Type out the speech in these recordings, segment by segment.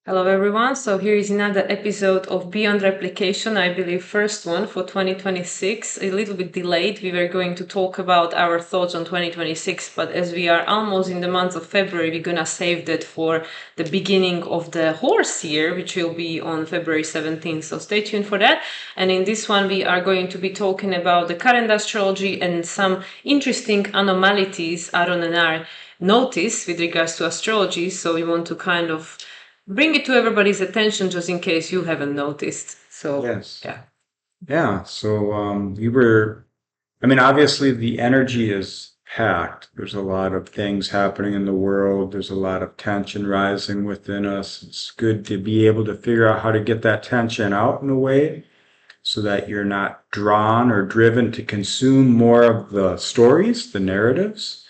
Hello everyone. So here is another episode of Beyond Replication, I believe first one for 2026. A little bit delayed. We were going to talk about our thoughts on 2026, but as we are almost in the month of February, we're gonna save that for the beginning of the horse year, which will be on February 17th. So stay tuned for that. And in this one, we are going to be talking about the current astrology and some interesting anomalies Aaron and I notice with regards to astrology. So we want to kind of bring it to everybody's attention just in case you haven't noticed. So, Yes. yeah. Yeah. So obviously the energy is packed. There's a lot of things happening in the world. There's a lot of tension rising within us. It's good to be able to figure out how to get that tension out in a way so that you're not drawn or driven to consume more of the stories, the narratives.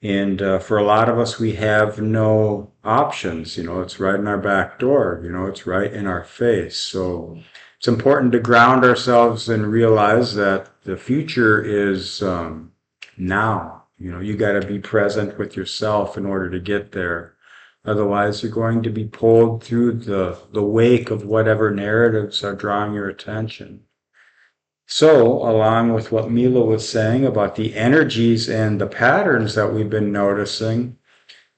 And for a lot of us, we have no options. It's right in our back door. It's right in our face. So it's important to ground ourselves and realize that the future is now. You got to be present with yourself in order to get there. Otherwise, you're going to be pulled through the wake of whatever narratives are drawing your attention. So, along with what Mila was saying about the energies and the patterns that we've been noticing,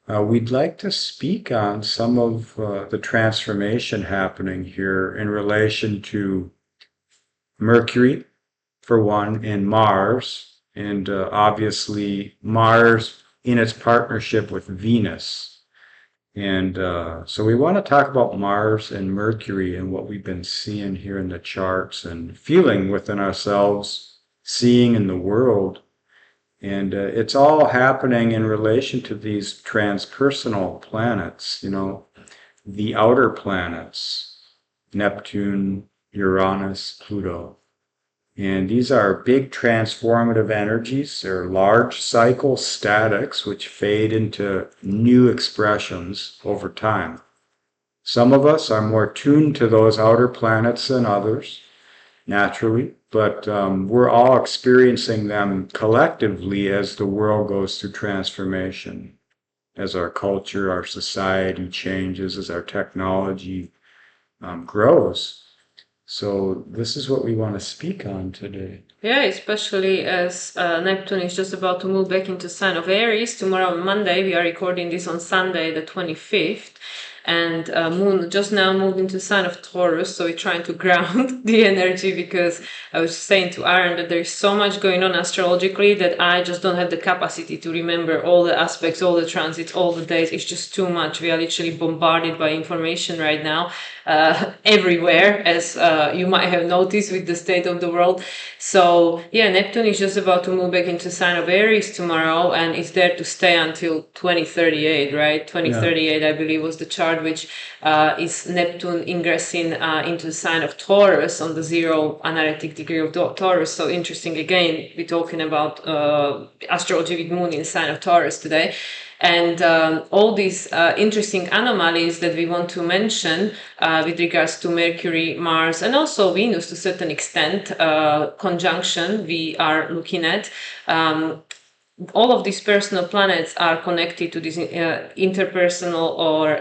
we'd like to speak on some of the transformation happening here in relation to Mercury, for one, and Mars, and obviously Mars in its partnership with Venus. And so we want to talk about Mars and Mercury and what we've been seeing here in the charts and feeling within ourselves, seeing in the world. And it's all happening in relation to these transpersonal planets, the outer planets, Neptune, Uranus, Pluto. And these are big transformative energies. They're large cycle statics which fade into new expressions over time. Some of us are more tuned to those outer planets than others, naturally, but we're all experiencing them collectively as the world goes through transformation, as our culture, our society changes, as our technology grows. So this is what we want to speak on today. Yeah, especially as Neptune is just about to move back into sign of Aries. Tomorrow, Monday, we are recording this on Sunday, the 25th. And Moon just now moved into sign of Taurus, so we're trying to ground the energy because I was saying to Aaron that there's so much going on astrologically that I just don't have the capacity to remember all the aspects, all the transits, all the days. It's just too much. We are literally bombarded by information right now, everywhere, as you might have noticed with the state of the world. So yeah, Neptune is just about to move back into sign of Aries tomorrow, and it's there to stay until 2038, right? 2038, I believe, was the chart which is Neptune ingressing into the sign of Taurus on the zero analytic degree of Taurus. So interesting. Again, we're talking about astrology with Moon in sign of Taurus today. And all these interesting anomalies that we want to mention with regards to Mercury, Mars, and also Venus to a certain extent, conjunction we are looking at. All of these personal planets are connected to these interpersonal or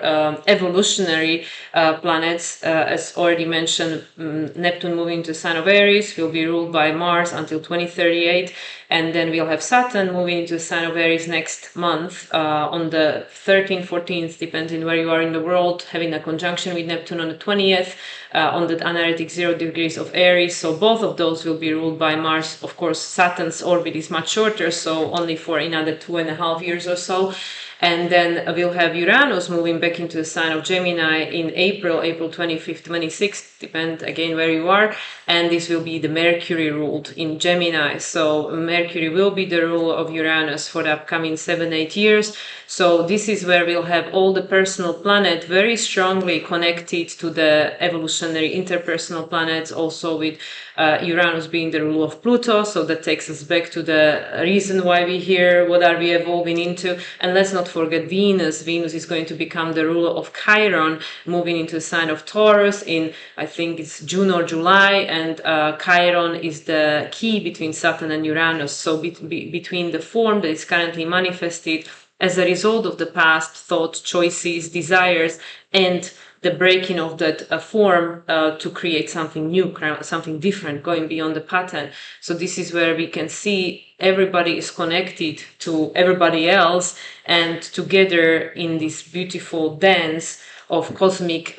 evolutionary planets. As already mentioned, Neptune moving to sign of Aries will be ruled by Mars until 2038. And then we'll have Saturn moving into the sign of Aries next month on the 13th, 14th, depending where you are in the world, having a conjunction with Neptune on the 20th, on the analytic 0 degrees of Aries. So both of those will be ruled by Mars. Of course, Saturn's orbit is much shorter, so only for another 2.5 years or so. And then we'll have Uranus moving back into the sign of Gemini in April 25th, 26th, depend again where you are. And this will be the Mercury ruled in Gemini. So Mercury will be the ruler of Uranus for the upcoming 7-8 years. So this is where we'll have all the personal planets very strongly connected to the evolutionary interpersonal planets, also with Uranus being the rule of Pluto. So that takes us back to the reason why we're here, what are we evolving into. And let's not forget Venus. Venus is going to become the ruler of Chiron, moving into the sign of Taurus in, I think it's June or July. And Chiron is the key between Saturn and Uranus. So between the form that is currently manifested as a result of the past thought, choices, desires, and the breaking of that form to create something new, something different, going beyond the pattern. So this is where we can see everybody is connected to everybody else, and together in this beautiful dance of cosmic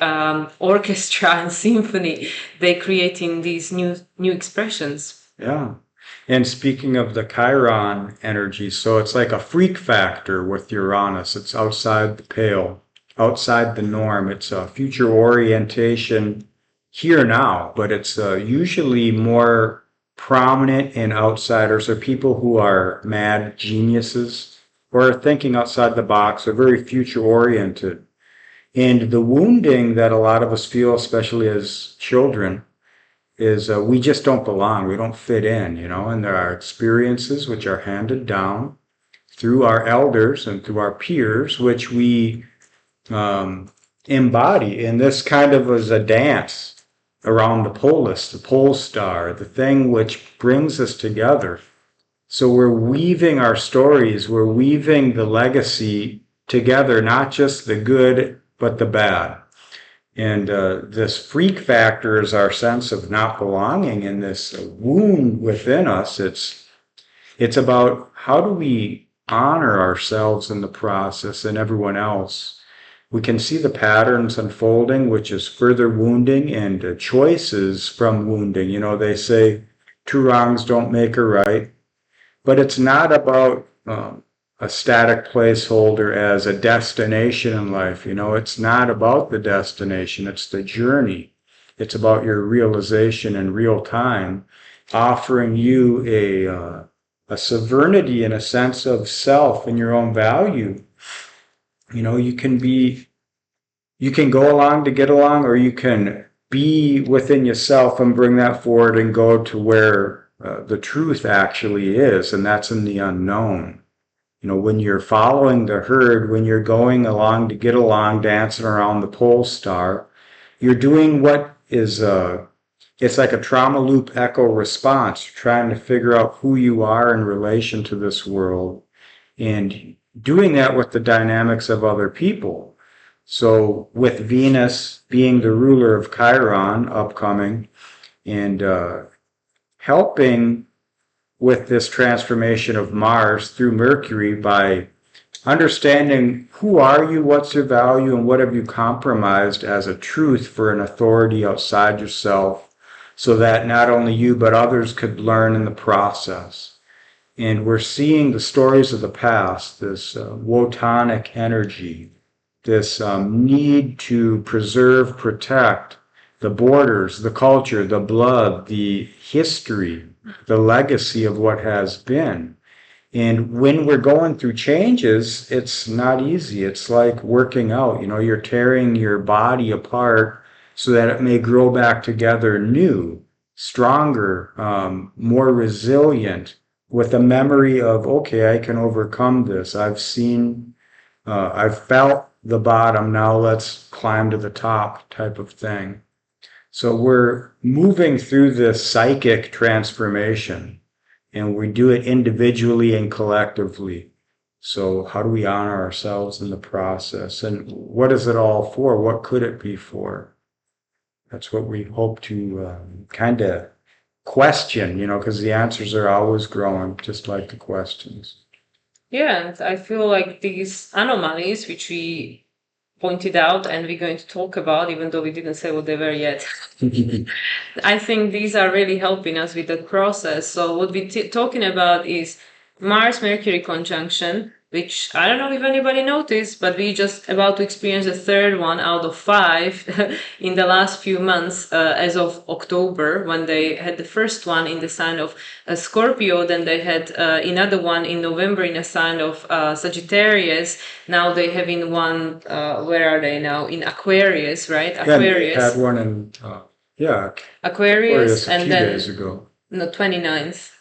orchestra and symphony, they're creating these new expressions. Yeah. And speaking of the Chiron energy, so it's like a freak factor with Uranus. It's outside the pale, outside the norm. It's a future orientation here now, but it's usually more prominent in outsiders or people who are mad geniuses or are thinking outside the box, are very future oriented. And the wounding that a lot of us feel, especially as children, is we just don't belong. We don't fit in, and there are experiences which are handed down through our elders and through our peers, which we embody. And this kind of is a dance around the polis, the pole star, the thing which brings us together. So we're weaving our stories, we're weaving the legacy together, not just the good, but the bad. And this freak factor is our sense of not belonging in this wound within us. It's about how do we honor ourselves in the process and everyone else. We can see the patterns unfolding, which is further wounding and choices from wounding. They say two wrongs don't make a right, but it's not about a static placeholder as a destination in life. It's not about the destination, it's the journey. It's about your realization in real time, offering you a sovereignty and a sense of self and your own value. You can go along to get along, or you can be within yourself and bring that forward and go to where the truth actually is, and that's in the unknown. When you're following the herd, when you're going along to get along, dancing around the pole star, you're doing what is, it's like a trauma loop echo response, trying to figure out who you are in relation to this world, and doing that with the dynamics of other people. So with Venus being the ruler of Chiron upcoming, and helping with this transformation of Mars through Mercury by understanding who are you, what's your value, and what have you compromised as a truth for an authority outside yourself, so that not only you but others could learn in the process. And we're seeing the stories of the past, this Wotanic energy, this need to preserve, protect the borders, the culture, the blood, the history, the legacy of what has been. And when we're going through changes, it's not easy. It's like working out. You're tearing your body apart so that it may grow back together new, stronger, more resilient, with a memory of, okay, I can overcome this. I've felt the bottom, now let's climb to the top type of thing. So we're moving through this psychic transformation, and we do it individually and collectively. So how do we honor ourselves in the process? And what is it all for? What could it be for? That's what we hope to kind of question, because the answers are always growing, just like the questions. Yeah, and I feel like these anomalies, which we pointed out and we're going to talk about, even though we didn't say what they were yet. I think these are really helping us with the process. So what we're talking about is Mars-Mercury conjunction, which I don't know if anybody noticed, but we just about to experience the third one out of 5 in the last few months, as of October, when they had the first one in the sign of Scorpio, then they had another one in November in a sign of Sagittarius. Now they have in one, where are they now? In Aquarius, right? Aquarius. Yeah, had one in, Aquarius, and 2 then days ago. No, 29th.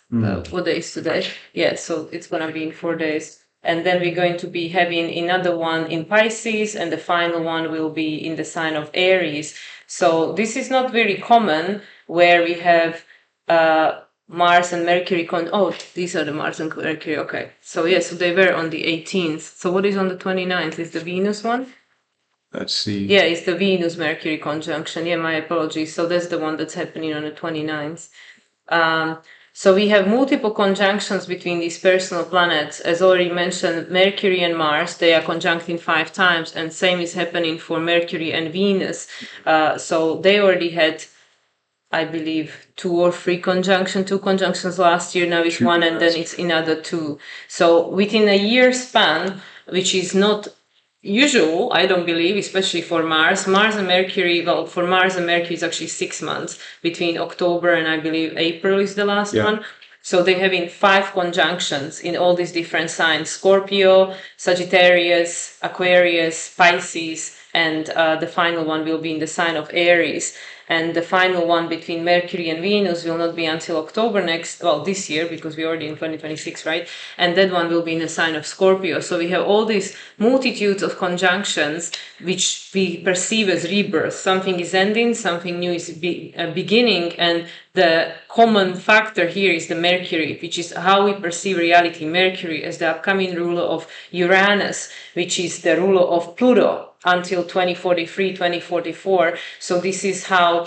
What day is today? Yeah, so it's gonna be in 4 days. And then we're going to be having another one in Pisces, and the final one will be in the sign of Aries. So this is not very common, where we have Mars and Mercury these are the Mars and Mercury. Okay. So so they were on the 18th. So what is on the 29th? Is the Venus one? Let's see. Yeah, it's the Venus-Mercury conjunction. Yeah, my apologies. So that's the one that's happening on the 29th. So we have multiple conjunctions between these personal planets. As already mentioned, Mercury and Mars, they are conjuncting 5 times, and same is happening for Mercury and Venus. So they already had, I believe, 2 or 3 two conjunctions last year. Now it's 1, and then it's another 2. So within a year span, which is not usual, I don't believe, especially for Mars. Mars and Mercury, well, for Mars and Mercury, it's actually 6 months between October and I believe April is the last one. So they're having 5 conjunctions in all these different signs: Scorpio, Sagittarius, Aquarius, Pisces, and the final one will be in the sign of Aries. And the final one between Mercury and Venus will not be until October this year, because we're already in 2026, right? And that one will be in the sign of Scorpio. So we have all these multitudes of conjunctions which we perceive as rebirth. Something is ending, something new is beginning, and the common factor here is the Mercury, which is how we perceive reality. Mercury as the upcoming ruler of Uranus, which is the ruler of Pluto until 2043, 2044. So this is how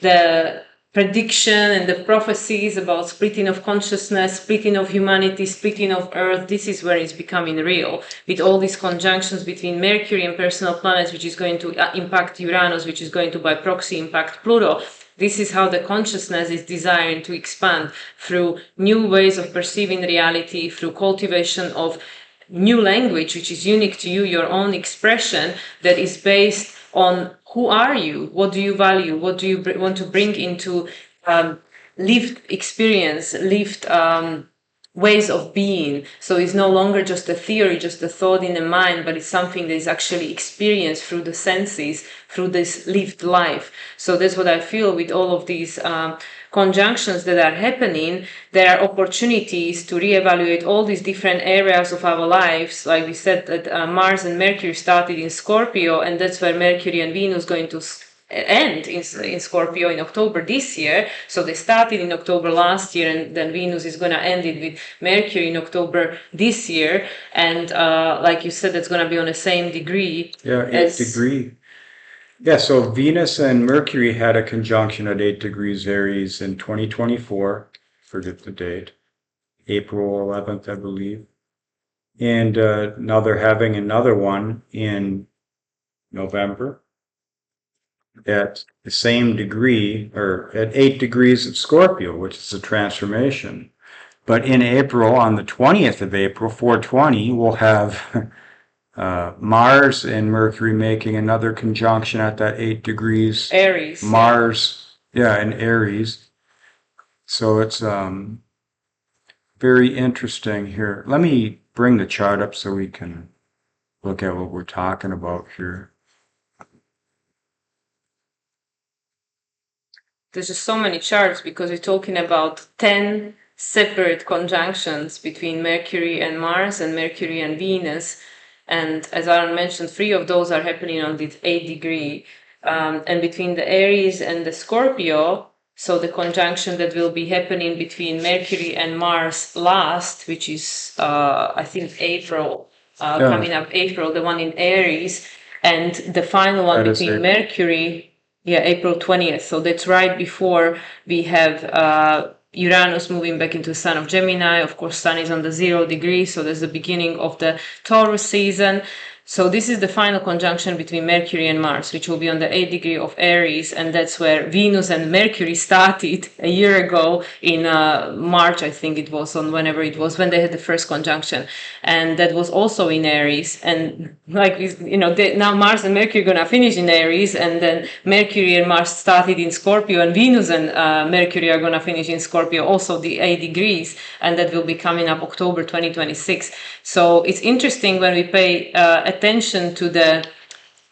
the prediction and the prophecies about splitting of consciousness, splitting of humanity, splitting of Earth, this is where it's becoming real, with all these conjunctions between Mercury and personal planets, which is going to impact Uranus, which is going to by proxy impact Pluto. This is how the consciousness is desiring to expand through new ways of perceiving reality, through cultivation of new language, which is unique to you, your own expression that is based on who are you, what do you value, what do you want to bring into lived experience, lived ways of being. So it's no longer just a theory, just a thought in the mind, but it's something that is actually experienced through the senses, through this lived life. So that's what I feel with all of these conjunctions that are happening. There are opportunities to reevaluate all these different areas of our lives. Like we said, that Mars and Mercury started in Scorpio, and that's where Mercury and Venus going to end in Scorpio in October this year. So they started in October last year, and then Venus is going to end it with Mercury in October this year. And like you said, it's going to be on the same degree. Yeah, 8 degree. Yeah, so Venus and Mercury had a conjunction at 8 degrees Aries in 2024. Forget the date. April 11th, I believe. And now they're having another one in November at the same degree, or at 8 degrees of Scorpio, which is a transformation. But in April, on the 20th of April, 420, we'll have Mars and Mercury making another conjunction at that 8 degrees. Aries. Mars, yeah, in Aries. So it's very interesting here. Let me bring the chart up so we can look at what we're talking about here. There's just so many charts because we're talking about 10 separate conjunctions between Mercury and Mars and Mercury and Venus. And as Aaron mentioned, 3 of those are happening on the 8 degree. And between the Aries and the Scorpio, so the conjunction that will be happening between Mercury and Mars last, which is, I think, April, coming up April, the one in Aries, and the final one between Mercury, April 20th. So that's right before we have Uranus moving back into the sign of Gemini. Of course, Sun is on the 0 degree, so there's the beginning of the Taurus season. So this is the final conjunction between Mercury and Mars, which will be on the 8 degree of Aries, and that's where Venus and Mercury started a year ago in March, I think it was, on whenever it was, when they had the first conjunction. And that was also in Aries. And like, now Mars and Mercury are going to finish in Aries, and then Mercury and Mars started in Scorpio, and Venus and Mercury are going to finish in Scorpio, also the 8 degrees, and that will be coming up October 2026. So it's interesting when we pay attention to the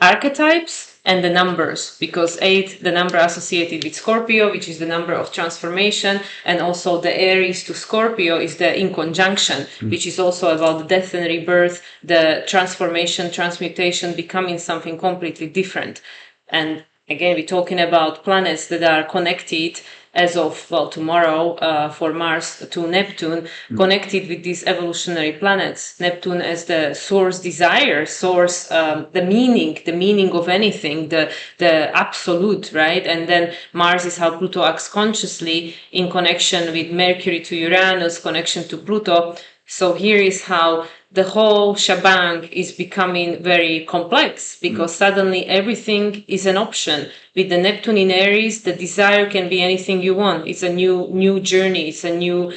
archetypes and the numbers, because 8, the number associated with Scorpio, which is the number of transformation, and also the Aries to Scorpio is the in conjunction, which is also about the death and rebirth, the transformation, transmutation, becoming something completely different. And again, we're talking about planets that are connected as of, well, tomorrow, for Mars to Neptune, connected with these evolutionary planets. Neptune as the source desire, source, the meaning of anything, the absolute, right? And then Mars is how Pluto acts consciously in connection with Mercury to Uranus, connection to Pluto. So here is how the whole shebang is becoming very complex, because suddenly everything is an option. With the Neptune in Aries, the desire can be anything you want. It's a new journey. It's a new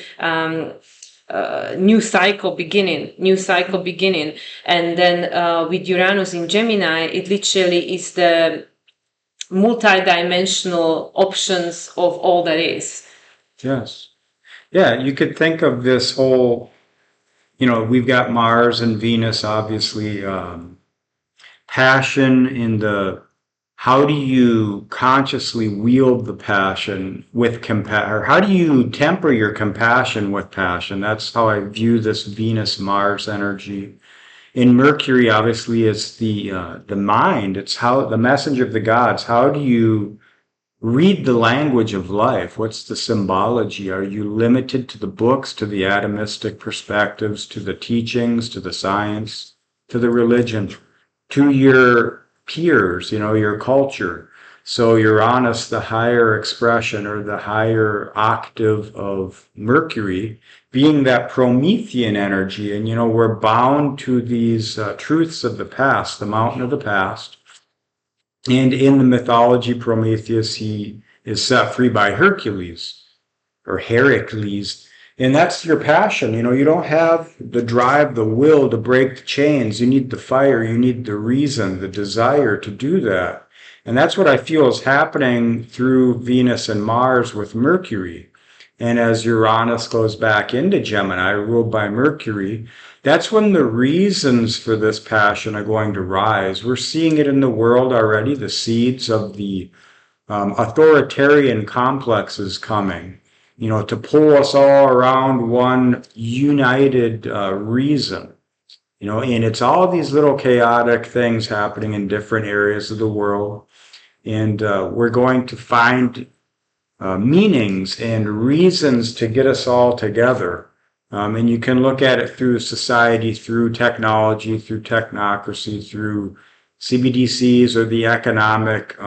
cycle beginning. And then with Uranus in Gemini, it literally is the multi-dimensional options of all that is. Yes. Yeah, you could think of this whole, we've got Mars and Venus, obviously, passion in the, how do you consciously wield the passion with compassion, or how do you temper your compassion with passion? That's how I view this Venus-Mars energy. In Mercury, obviously, it's the mind. It's how the message of the gods. How do you read the language of life? What's the symbology? Are you limited to the books, to the atomistic perspectives, to the teachings, to the science, to the religion, to your peers, your culture? So Uranus, the higher expression or the higher octave of Mercury, being that Promethean energy, and we're bound to these truths of the past, the mountain of the past. And in the mythology, Prometheus, he is set free by Hercules or Heracles. And that's your passion. You don't have the drive, the will to break the chains. You need the fire. You need the reason, the desire to do that. And that's what I feel is happening through Venus and Mars with Mercury. And as Uranus goes back into Gemini, ruled by Mercury, that's when the reasons for this passion are going to rise. We're seeing it in the world already, the seeds of the authoritarian complexes coming, to pull us all around one united reason. And it's all these little chaotic things happening in different areas of the world. And we're going to find meanings and reasons to get us all together. And you can look at it through society, through technology, through technocracy, through CBDCs or the economic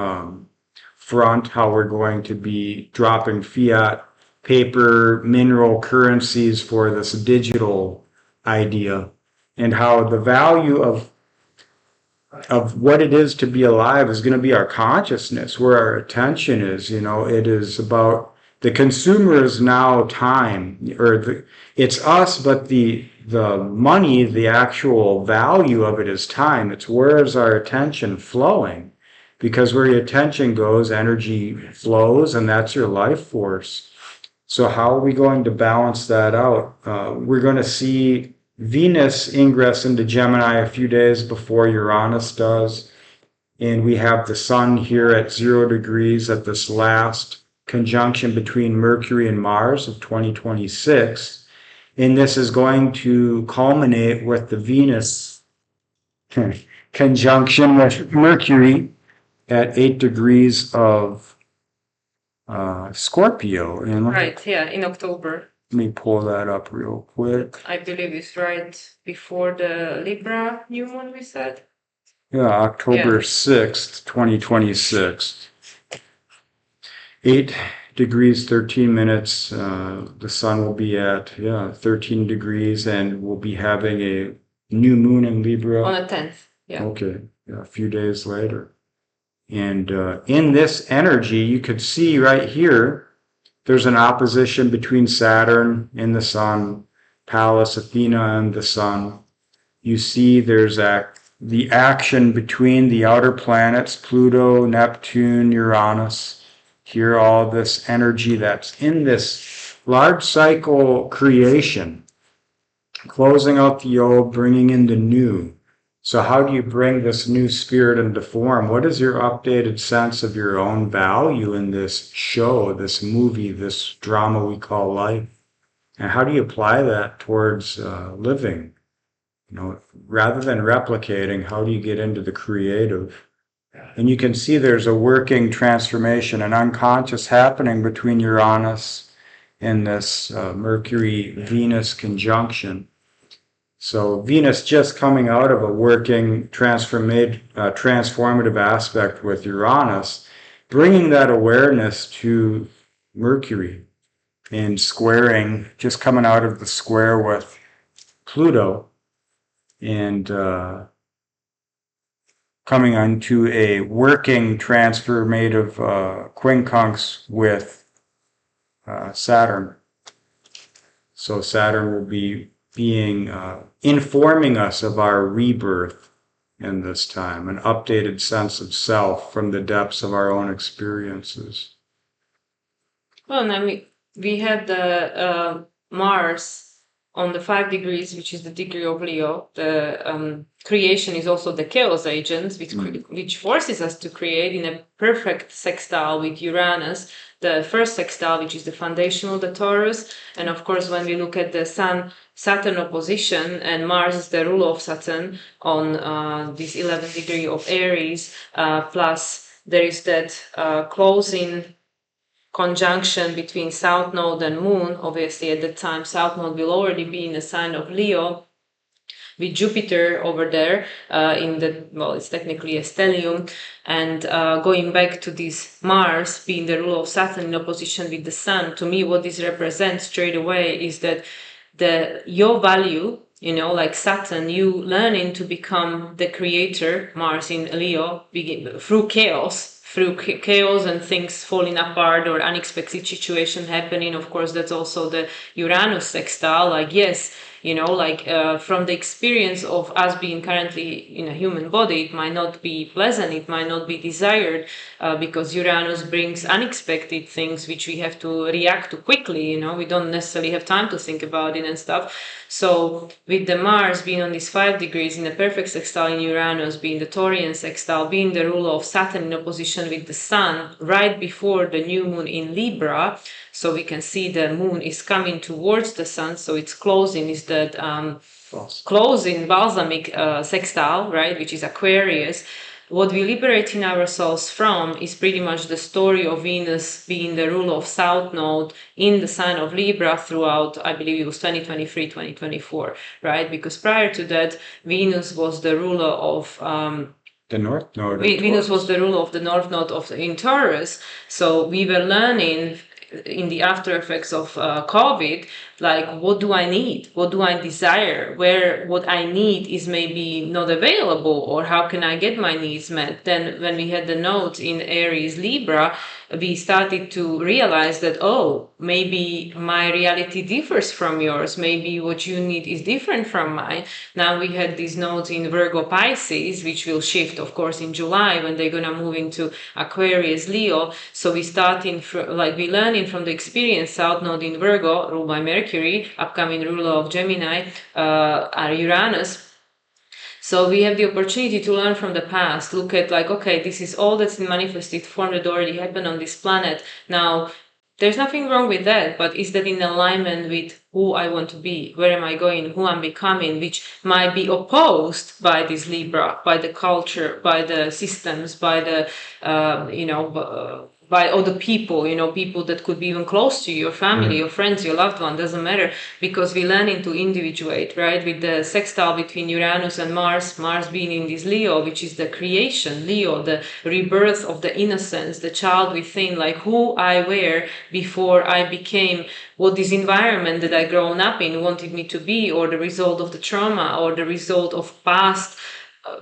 front, how we're going to be dropping fiat paper, mineral currencies for this digital idea, and how the value of what it is to be alive is going to be our consciousness, where our attention is. It is about the consumer is now time, or it's us, but the money, the actual value of it is time. It's where is our attention flowing, because where your attention goes, energy flows, and that's your life force. So how are we going to balance that out? We're going to see Venus ingress into Gemini a few days before Uranus does. And we have the sun here at 0 degrees at this last conjunction between Mercury and Mars of 2026. And this is going to culminate with the Venus conjunction with Mercury at 8 degrees of Scorpio. And Right, yeah, in October. let me pull that up real quick. I believe it's right before the Libra new moon, we said. Yeah, October 6th, 2026. 8 degrees, 13 minutes. The sun will be at, 13 degrees, and we'll be having a new moon in Libra. On the 10th, yeah. Okay, a few days later. And in this energy, you could see right here, there's an opposition between Saturn and the Sun, Pallas, Athena, and the Sun. You see there's the action between the outer planets, Pluto, Neptune, Uranus. Here, all this energy that's in this large cycle creation, closing out the old, bringing in the new. So how do you bring this new spirit into form? What is your updated sense of your own value in this show, this movie, this drama we call life? And how do you apply that towards living? Rather than replicating, how do you get into the creative? And you can see there's a working transformation, an unconscious happening between Uranus and this Mercury-Venus conjunction. So Venus just coming out of a working transformative aspect with Uranus, bringing that awareness to Mercury and squaring, just coming out of the square with Pluto and coming onto a working transformative quincunx with Saturn. So Saturn will be informing us of our rebirth in this time, an updated sense of self from the depths of our own experiences. Well, and I mean, we had the Mars on the 5 degrees, which is the degree of Leo. The creation is also the chaos agent, which forces us to create in a perfect sextile with Uranus, the first sextile, which is the foundational, the Taurus. And of course, when we look at the Sun-Saturn opposition, and Mars is the ruler of Saturn on this 11th degree of Aries, plus there is that closing conjunction between South Node and Moon. Obviously, at the time, South Node will already be in the sign of Leo, with Jupiter over there it's technically a stellium. And going back to this Mars being the ruler of Saturn in opposition with the Sun, to me, what this represents straight away is that your value, like Saturn, you learning to become the creator, Mars in Leo, through chaos and things falling apart or unexpected situation happening. Of course, that's also the Uranus sextile. From the experience of us being currently in a human body, it might not be pleasant, it might not be desired, because Uranus brings unexpected things which we have to react to quickly. We don't necessarily have time to think about it and stuff. So with the Mars being on these 5 degrees in a perfect sextile in Uranus, being the Taurian sextile, being the ruler of Saturn in opposition with the Sun right before the new moon in Libra, so we can see the moon is coming towards the Sun, so it's closing, is that closing balsamic sextile, right, which is Aquarius. What we liberate in ourselves from is pretty much the story of Venus being the ruler of South Node in the sign of Libra throughout, I believe it was 2023, 2024, right? Because prior to that, Venus was the ruler of the North Node. Venus was the ruler of the North Node in Taurus. So we were learning in the after effects of COVID, like, what do I need? What do I desire? Where what I need is maybe not available, or how can I get my needs met? Then when we had the nodes in Aries Libra, we started to realize that, maybe my reality differs from yours. Maybe what you need is different from mine. Now we had these nodes in Virgo Pisces, which will shift, of course, in July when they're going to move into Aquarius Leo. So we learning from the experience. South Node in Virgo, ruled by Mercury, upcoming ruler of Gemini, Uranus. So we have the opportunity to learn from the past, look at this is all that's in manifested form that already happened on this planet. Now, there's nothing wrong with that, but is that in alignment with who I want to be, where am I going, who I'm becoming, which might be opposed by this Libra, by the culture, by the systems, by the, by other people, people that could be even close to you, your family, your friends, your loved one, doesn't matter, because we learning to individuate, right? With the sextile between Uranus and Mars being in this Leo, which is the creation, Leo, the rebirth of the innocence, the child within, like who I were before I became what this environment that I grown up in wanted me to be, or the result of the trauma, or the result of past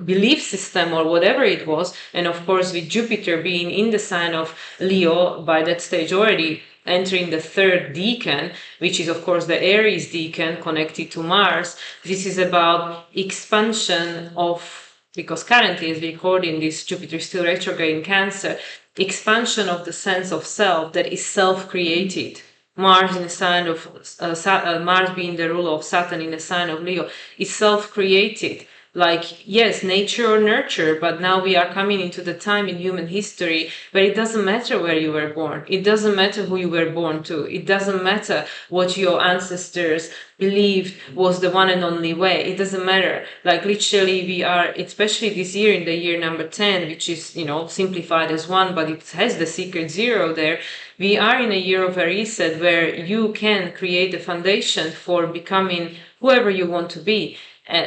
belief system, or whatever it was. And of course, with Jupiter being in the sign of Leo by that stage already, entering the 3rd decan, which is of course the Aries decan connected to Mars, this is about expansion of, because currently as we're recording this, Jupiter is still retrograde in Cancer, expansion of the sense of self that is self-created. Mars in the sign of Mars being the ruler of Saturn in the sign of Leo is self-created. like, yes, nature or nurture, but now we are coming into the time in human history where it doesn't matter where you were born. It doesn't matter who you were born to. It doesn't matter what your ancestors believed was the one and only way. It doesn't matter. Like, literally, we are, especially this year in the year number 10, which is, simplified as 1, but it has the secret 0 there. We are in a year of a reset where you can create a foundation for becoming whoever you want to be.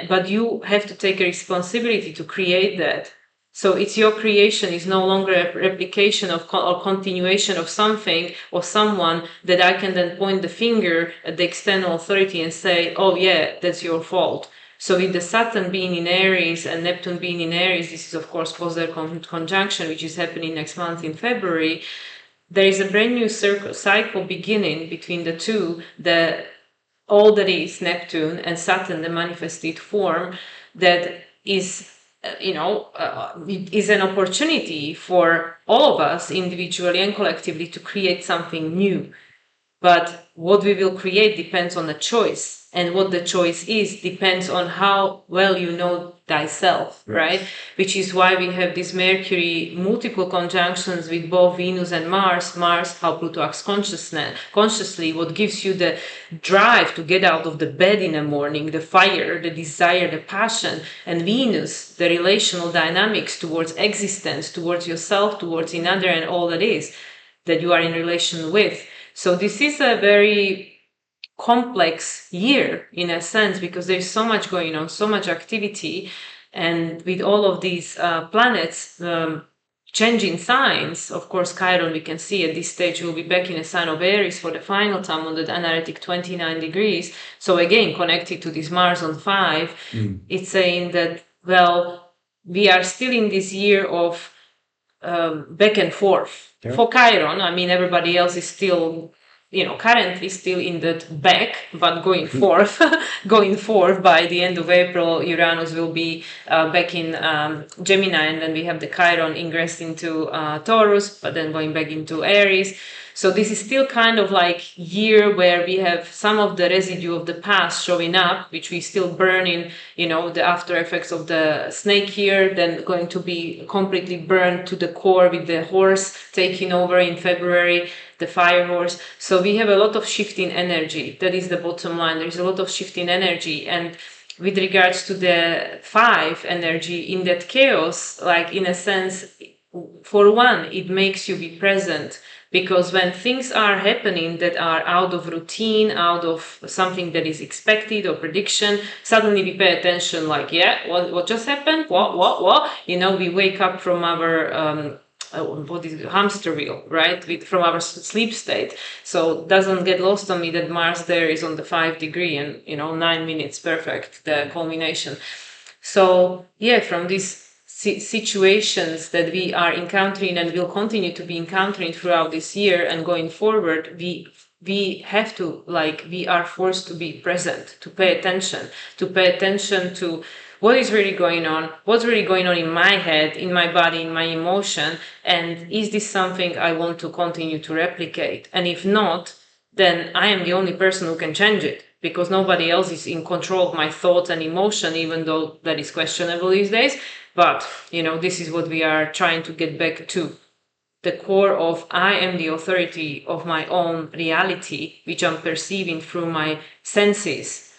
But you have to take a responsibility to create that. So it's your creation. It's no longer a replication of or continuation of something or someone that I can then point the finger at the external authority and say, oh yeah, that's your fault. So with the Saturn being in Aries and Neptune being in Aries, this is of course post conjunction, which is happening next month in February. There is a brand new cycle beginning between the two. All that is Neptune and Saturn, the manifested form, that is, is an opportunity for all of us individually and collectively to create something new. But what we will create depends on the choice. And what the choice is depends on how well you know thyself, right? Which is why we have this Mercury multiple conjunctions with both Venus and Mars. Mars, how Pluto acts consciously, what gives you the drive to get out of the bed in the morning, the fire, the desire, the passion. And Venus, the relational dynamics towards existence, towards yourself, towards another, and all that is that you are in relation with. So this is a very complex year in a sense, because there's so much going on, so much activity, and with all of these planets changing signs. Of course, Chiron, we can see at this stage, will be back in a sign of Aries for the final time on the analytic 29 degrees. So again, connected to this Mars on 5, it's saying that, well, we are still in this year of back and forth. Yeah. For Chiron, I mean, everybody else is still, currently still in that back, but going forth, by the end of April, Uranus will be back in Gemini, and then we have the Chiron ingress into Taurus, but then going back into Aries. So this is still kind of like year where we have some of the residue of the past showing up, which we still burn in, the after effects of the snake year, then going to be completely burned to the core with the horse taking over in February, the fire horse. So we have a lot of shifting energy. That is the bottom line. There's a lot of shifting energy. And with regards to the 5 energy in that chaos, like in a sense, for one, it makes you be present. Because when things are happening that are out of routine, out of something that is expected or prediction, suddenly we pay attention, like, yeah, what just happened? What? We wake up from our hamster wheel, right? From our sleep state. So doesn't get lost on me that Mars there is on the 5 degree and 9 minutes, perfect, the culmination. So yeah, from this situations that we are encountering and will continue to be encountering throughout this year and going forward, we have to, we are forced to be present, to pay attention to what is really going on, what's really going on in my head, in my body, in my emotion, and is this something I want to continue to replicate? And if not, then I am the only person who can change it, because nobody else is in control of my thoughts and emotion, even though that is questionable these days. But, this is what we are trying to get back to. The core of I am the authority of my own reality, which I'm perceiving through my senses.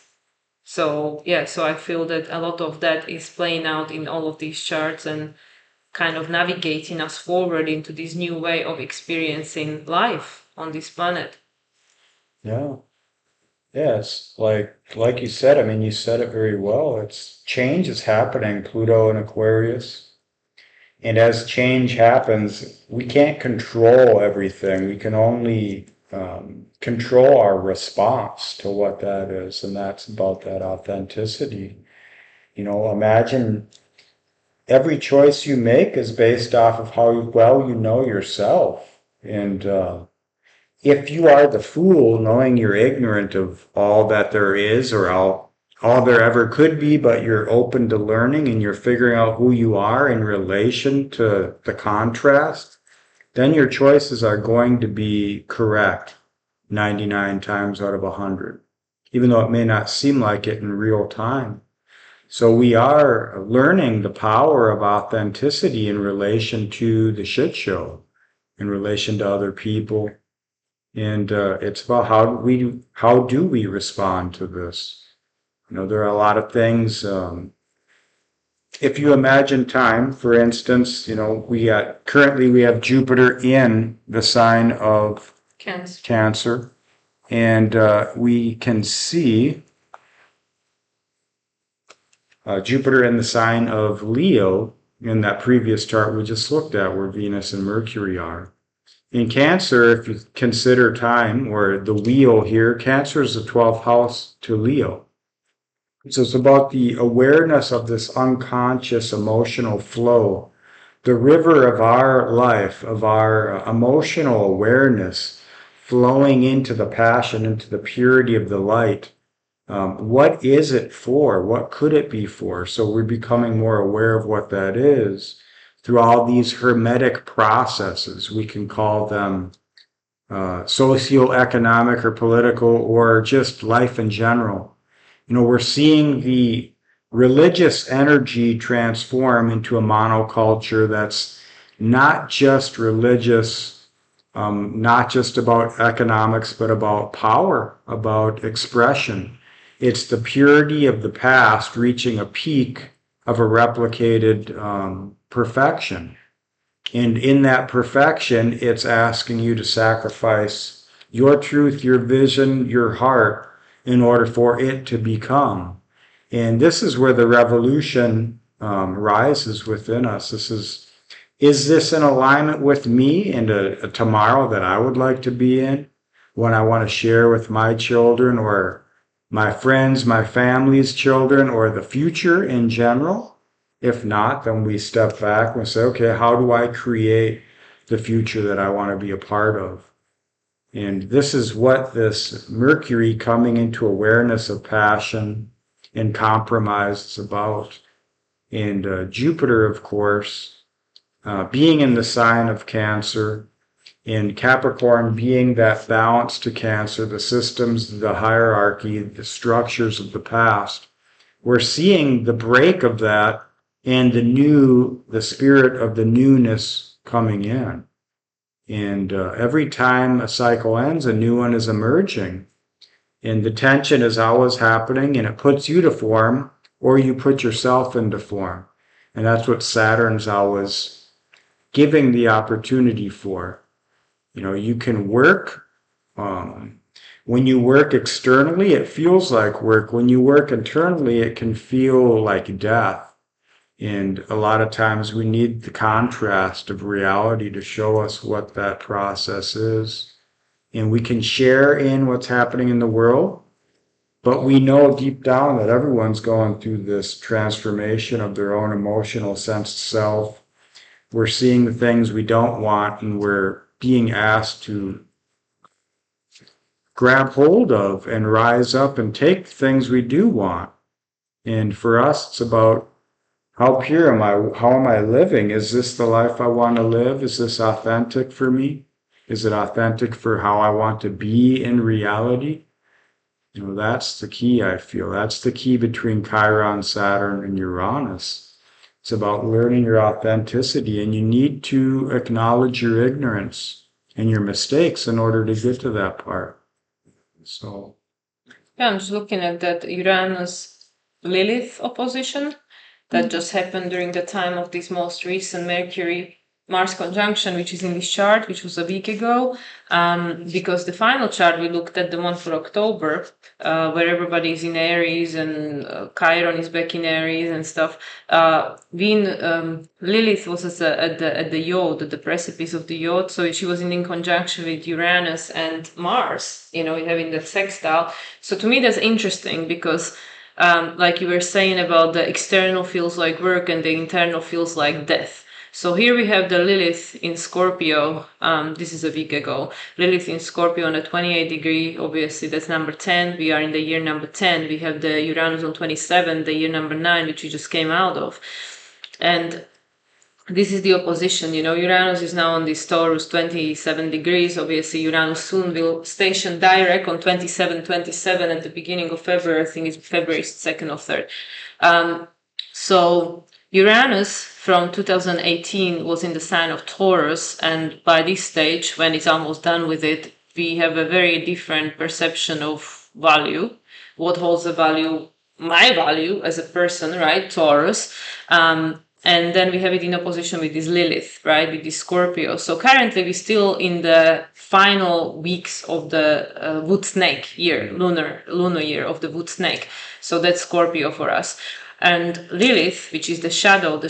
So, so I feel that a lot of that is playing out in all of these charts and kind of navigating us forward into this new way of experiencing life on this planet. Yeah. Yes, like you said, I mean, you said it very well. It's change is happening, Pluto and Aquarius. And as change happens, we can't control everything. We can only control our response to what that is, and that's about that authenticity. Imagine every choice you make is based off of how well you know yourself. And if you are the fool, knowing you're ignorant of all that there is or all there ever could be, but you're open to learning and you're figuring out who you are in relation to the contrast, then your choices are going to be correct 99 times out of 100, even though it may not seem like it in real time. So we are learning the power of authenticity in relation to the shit show, in relation to other people. And it's about how do we respond to this? There are a lot of things. If you imagine time, for instance, currently we have Jupiter in the sign of Cancer, and we can see Jupiter in the sign of Leo in that previous chart we just looked at, where Venus and Mercury are. In Cancer, if you consider time, or the wheel here, Cancer is the 12th house to Leo. So it's about the awareness of this unconscious emotional flow, the river of our life, of our emotional awareness flowing into the passion, into the purity of the light. What is it for? What could it be for? So we're becoming more aware of what that is through all these hermetic processes. We can call them socioeconomic or political, or just life in general. We're seeing the religious energy transform into a monoculture that's not just religious, not just about economics, but about power, about expression. It's the purity of the past reaching a peak of a replicated perfection. And in that perfection, it's asking you to sacrifice your truth, your vision, your heart, in order for it to become. And this is where the revolution rises within us. Is this in alignment with me and a tomorrow that I would like to be in, when I want to share with my children, or my friends, my family's children, or the future in general? If not, then we step back and say, okay, how do I create the future that I want to be a part of? And this is what this Mercury coming into awareness of passion and compromise is about. And Jupiter, of course, being in the sign of Cancer, and Capricorn being that balance to Cancer, the systems, the hierarchy, the structures of the past. We're seeing the break of that and the spirit of the newness coming in. And every time a cycle ends, a new one is emerging. And the tension is always happening, and it puts you to form, or you put yourself into form. And that's what Saturn's always giving the opportunity for. You can work. When you work externally, it feels like work. When you work internally, it can feel like death. And a lot of times we need the contrast of reality to show us what that process is. And we can share in what's happening in the world, but we know deep down that everyone's going through this transformation of their own emotional sense of self. We're seeing the things we don't want, and we're being asked to grab hold of and rise up and take things we do want. And for us, it's about, how pure am I? How am I living? Is this the life I want to live? Is this authentic for me? Is it authentic for how I want to be in reality? That's the key, I feel. That's the key between Chiron, Saturn, and Uranus. It's about learning your authenticity, and you need to acknowledge your ignorance and your mistakes in order to get to that part. So, yeah, I'm just looking at that Uranus Lilith opposition that just happened during the time of this most recent Mercury Mars conjunction, which is in this chart, which was a week ago, because the final chart we looked at, the one for October, where everybody is in Aries and Chiron is back in Aries and stuff. Lilith was at the yod, at the precipice of the yod, so she was in conjunction with Uranus and Mars, having that sextile. So to me that's interesting, because like you were saying about the external feels like work and the internal feels like death. So here we have the Lilith in Scorpio. This is a week ago. Lilith in Scorpio on a 28 degree. Obviously, that's number 10. We are in the year number 10. We have the Uranus on 27, the year number 9, which we just came out of. And this is the opposition. Uranus is now on this Taurus 27 degrees. Obviously, Uranus soon will station direct on 27 at the beginning of February. I think it's February 2nd or 3rd. So Uranus from 2018 was in the sign of Taurus, and by this stage, when it's almost done with it, we have a very different perception of value. What holds the value? My value as a person, right? Taurus. And then we have it in opposition with this Lilith, right, with this Scorpio. So currently we're still in the final weeks of the wood snake year, lunar year of the wood snake. So that's Scorpio for us. And Lilith, which is the shadow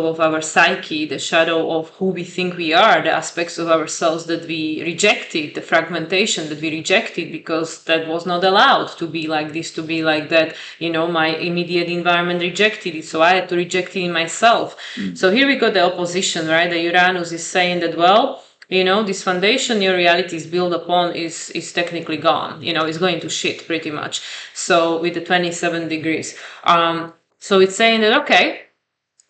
of our psyche, the shadow of who we think we are, the aspects of ourselves that we rejected, the fragmentation that we rejected because that was not allowed to be like this, to be like that. My immediate environment rejected it, so I had to reject it in myself. So here we got the opposition, right? The Uranus is saying that, well, this foundation your reality is built upon is technically gone. It's going to shit pretty much. So with the 27 degrees. So it's saying that, okay,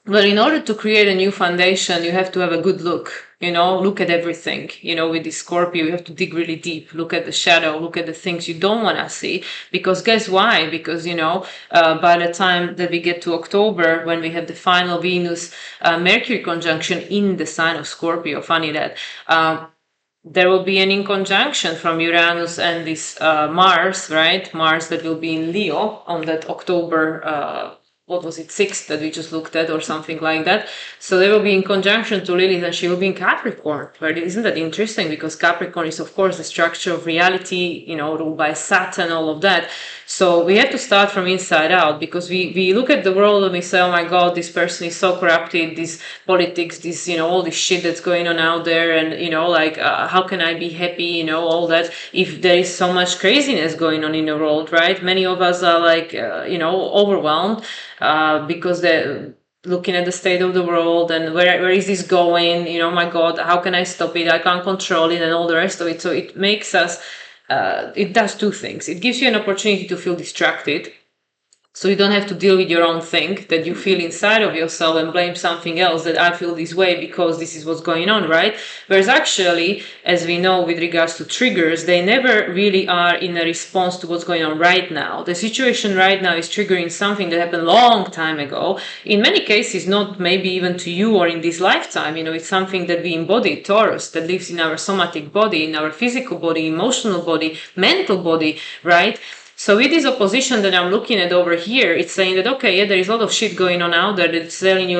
well, in order to create a new foundation, you have to have a good look, look at everything. With this Scorpio, you have to dig really deep, look at the shadow, look at the things you don't want to see. Because guess why? Because, by the time that we get to October, when we have the final Venus Mercury conjunction in the sign of Scorpio, funny that, there will be an inconjunction from Uranus and this Mars, right? Mars that will be in Leo on that October 6th that we just looked at or something like that. So they will be in conjunction to Lilith and she will be in Capricorn. Right? Isn't that interesting? Because Capricorn is, of course, the structure of reality, ruled by Saturn, all of that. So we have to start from inside out because we look at the world and we say, oh my God, this person is so corrupted, this politics, this, all this shit that's going on out there. And, how can I be happy, all that, if there is so much craziness going on in the world, right? Many of us are overwhelmed. Because they're looking at the state of the world and where is this going? My God, how can I stop it? I can't control it and all the rest of it. So it makes us, it does two things. It gives you an opportunity to feel distracted. So you don't have to deal with your own thing that you feel inside of yourself and blame something else that I feel this way because this is what's going on, right? Whereas actually, as we know with regards to triggers, they never really are in a response to what's going on right now. The situation right now is triggering something that happened a long time ago. In many cases, not maybe even to you or in this lifetime. It's something that we embody, Taurus, that lives in our somatic body, in our physical body, emotional body, mental body, right? So with this opposition that I'm looking at over here, it's saying that, okay, yeah, there is a lot of shit going on out there that's telling you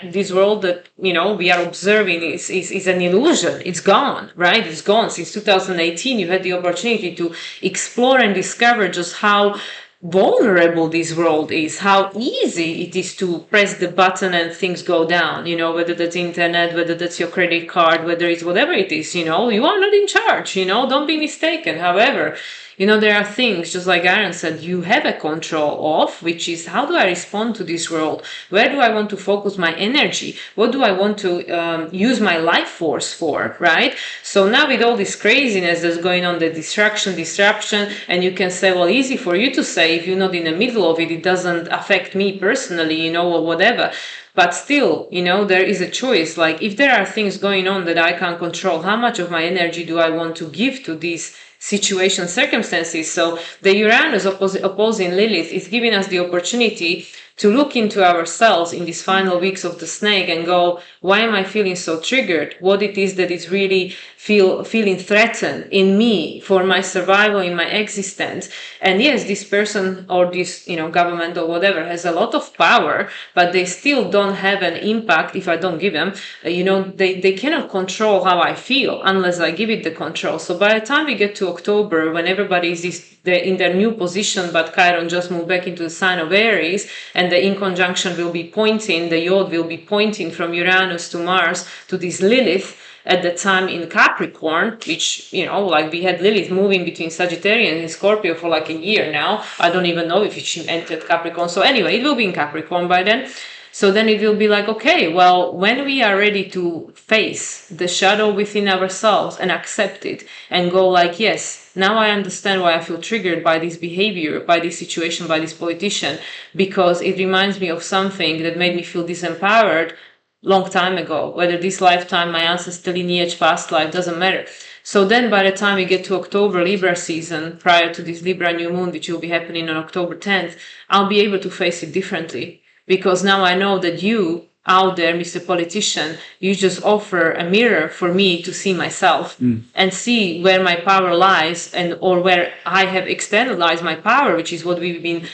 this world that, we are observing is an illusion. It's gone, right? It's gone. Since 2018, you had the opportunity to explore and discover just how vulnerable this world is, how easy it is to press the button and things go down, whether that's internet, whether that's your credit card, whether it's whatever it is, you are not in charge, don't be mistaken. However, there are things, just like Aaron said, you have a control of, which is how do I respond to this world? Where do I want to focus my energy? What do I want to use my life force for, right? So now with all this craziness that's going on, the disruption, and you can say, well, easy for you to say, if you're not in the middle of it, it doesn't affect me personally, or whatever. But still, there is a choice. Like if there are things going on that I can't control, how much of my energy do I want to give to these situation, circumstances? So the Uranus opposing Lilith is giving us the opportunity to look into ourselves in these final weeks of the snake and go, why am I feeling so triggered? What it is that is really feeling threatened in me for my survival, in my existence. And yes, this person or this, government or whatever has a lot of power, but they still don't have an impact if I don't give them. They cannot control how I feel unless I give it the control. So by the time we get to October, when everybody is in their new position, but Chiron just moved back into the sign of Aries, and the inconjunction will be pointing, the Yod will be pointing from Uranus to Mars to this Lilith at the time in Capricorn, which, we had Lilith moving between Sagittarius and Scorpio for a year now. I don't even know if she entered Capricorn. So anyway, it will be in Capricorn by then. So then it will be okay, well, when we are ready to face the shadow within ourselves and accept it and go yes, now I understand why I feel triggered by this behavior, by this situation, by this politician, because it reminds me of something that made me feel disempowered. long time ago, whether this lifetime, my ancestor lineage, past life, doesn't matter. So then by the time we get to October Libra season, prior to this Libra new moon, which will be happening on October 10th, I'll be able to face it differently, because now I know that you out there, Mr. Politician, you just offer a mirror for me to see myself and see where my power lies, and or where I have externalized my power, which is what we've been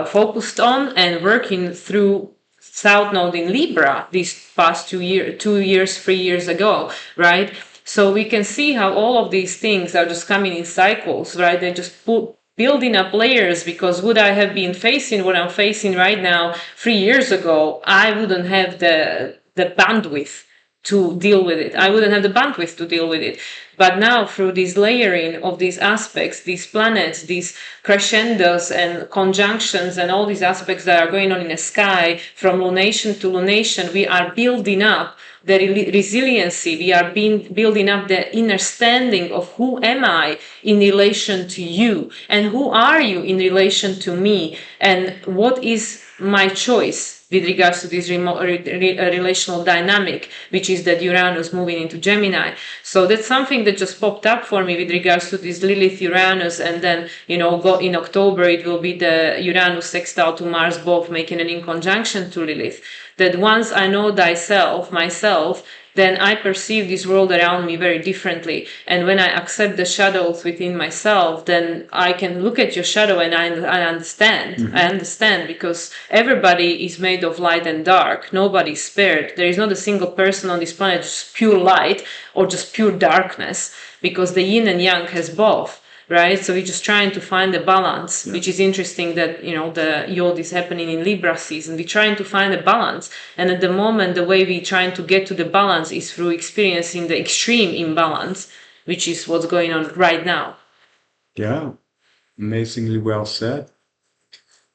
focused on and working through South Node in Libra these past 2 years, 3 years ago, right? So we can see how all of these things are just coming in cycles, right? They're just building up layers, because would I have been facing what I'm facing right now 3 years ago, I wouldn't have the bandwidth to deal with it. I wouldn't have the bandwidth to deal with it. But now, through this layering of these aspects, these planets, these crescendos and conjunctions, and all these aspects that are going on in the sky, from lunation to lunation, we are building up the resiliency. We are building up the understanding of who am I in relation to you, and who are you in relation to me, and what is my choice with regards to this relational dynamic, which is that Uranus moving into Gemini. So that's something that just popped up for me with regards to this Lilith Uranus, and then go in October it will be the Uranus sextile to Mars, both making an inconjunction to Lilith. That once I know myself, then I perceive this world around me very differently. And when I accept the shadows within myself, then I can look at your shadow and I understand. Mm-hmm. I understand, because everybody is made of light and dark. Nobody's spared. There is not a single person on this planet just pure light or just pure darkness, because the yin and yang has both. Right, so we're just trying to find a balance, which is interesting that the Yod is happening in Libra season. We're trying to find a balance, and at the moment, the way we're trying to get to the balance is through experiencing the extreme imbalance, which is what's going on right now. Yeah, amazingly well said.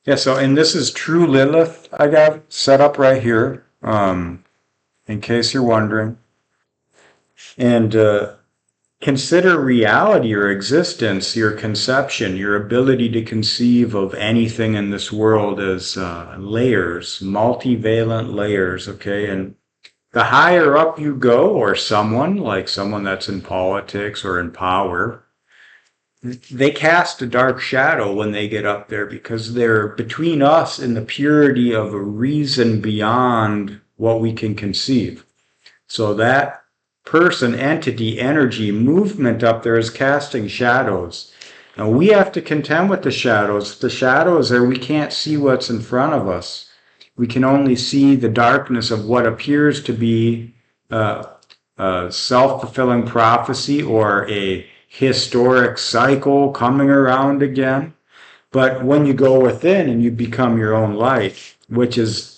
Yeah, so and this is true Lilith. I got set up right here, in case you're wondering, and. Consider reality or existence, your conception, your ability to conceive of anything in this world as layers, multivalent layers, okay? And the higher up you go, or someone that's in politics or in power, they cast a dark shadow when they get up there, because they're between us and the purity of a reason beyond what we can conceive. So that person, entity, energy, movement up there is casting shadows. Now we have to contend with the shadows. The shadows are, we can't see what's in front of us. We can only see the darkness of what appears to be a self-fulfilling prophecy or a historic cycle coming around again. But when you go within and you become your own light, which is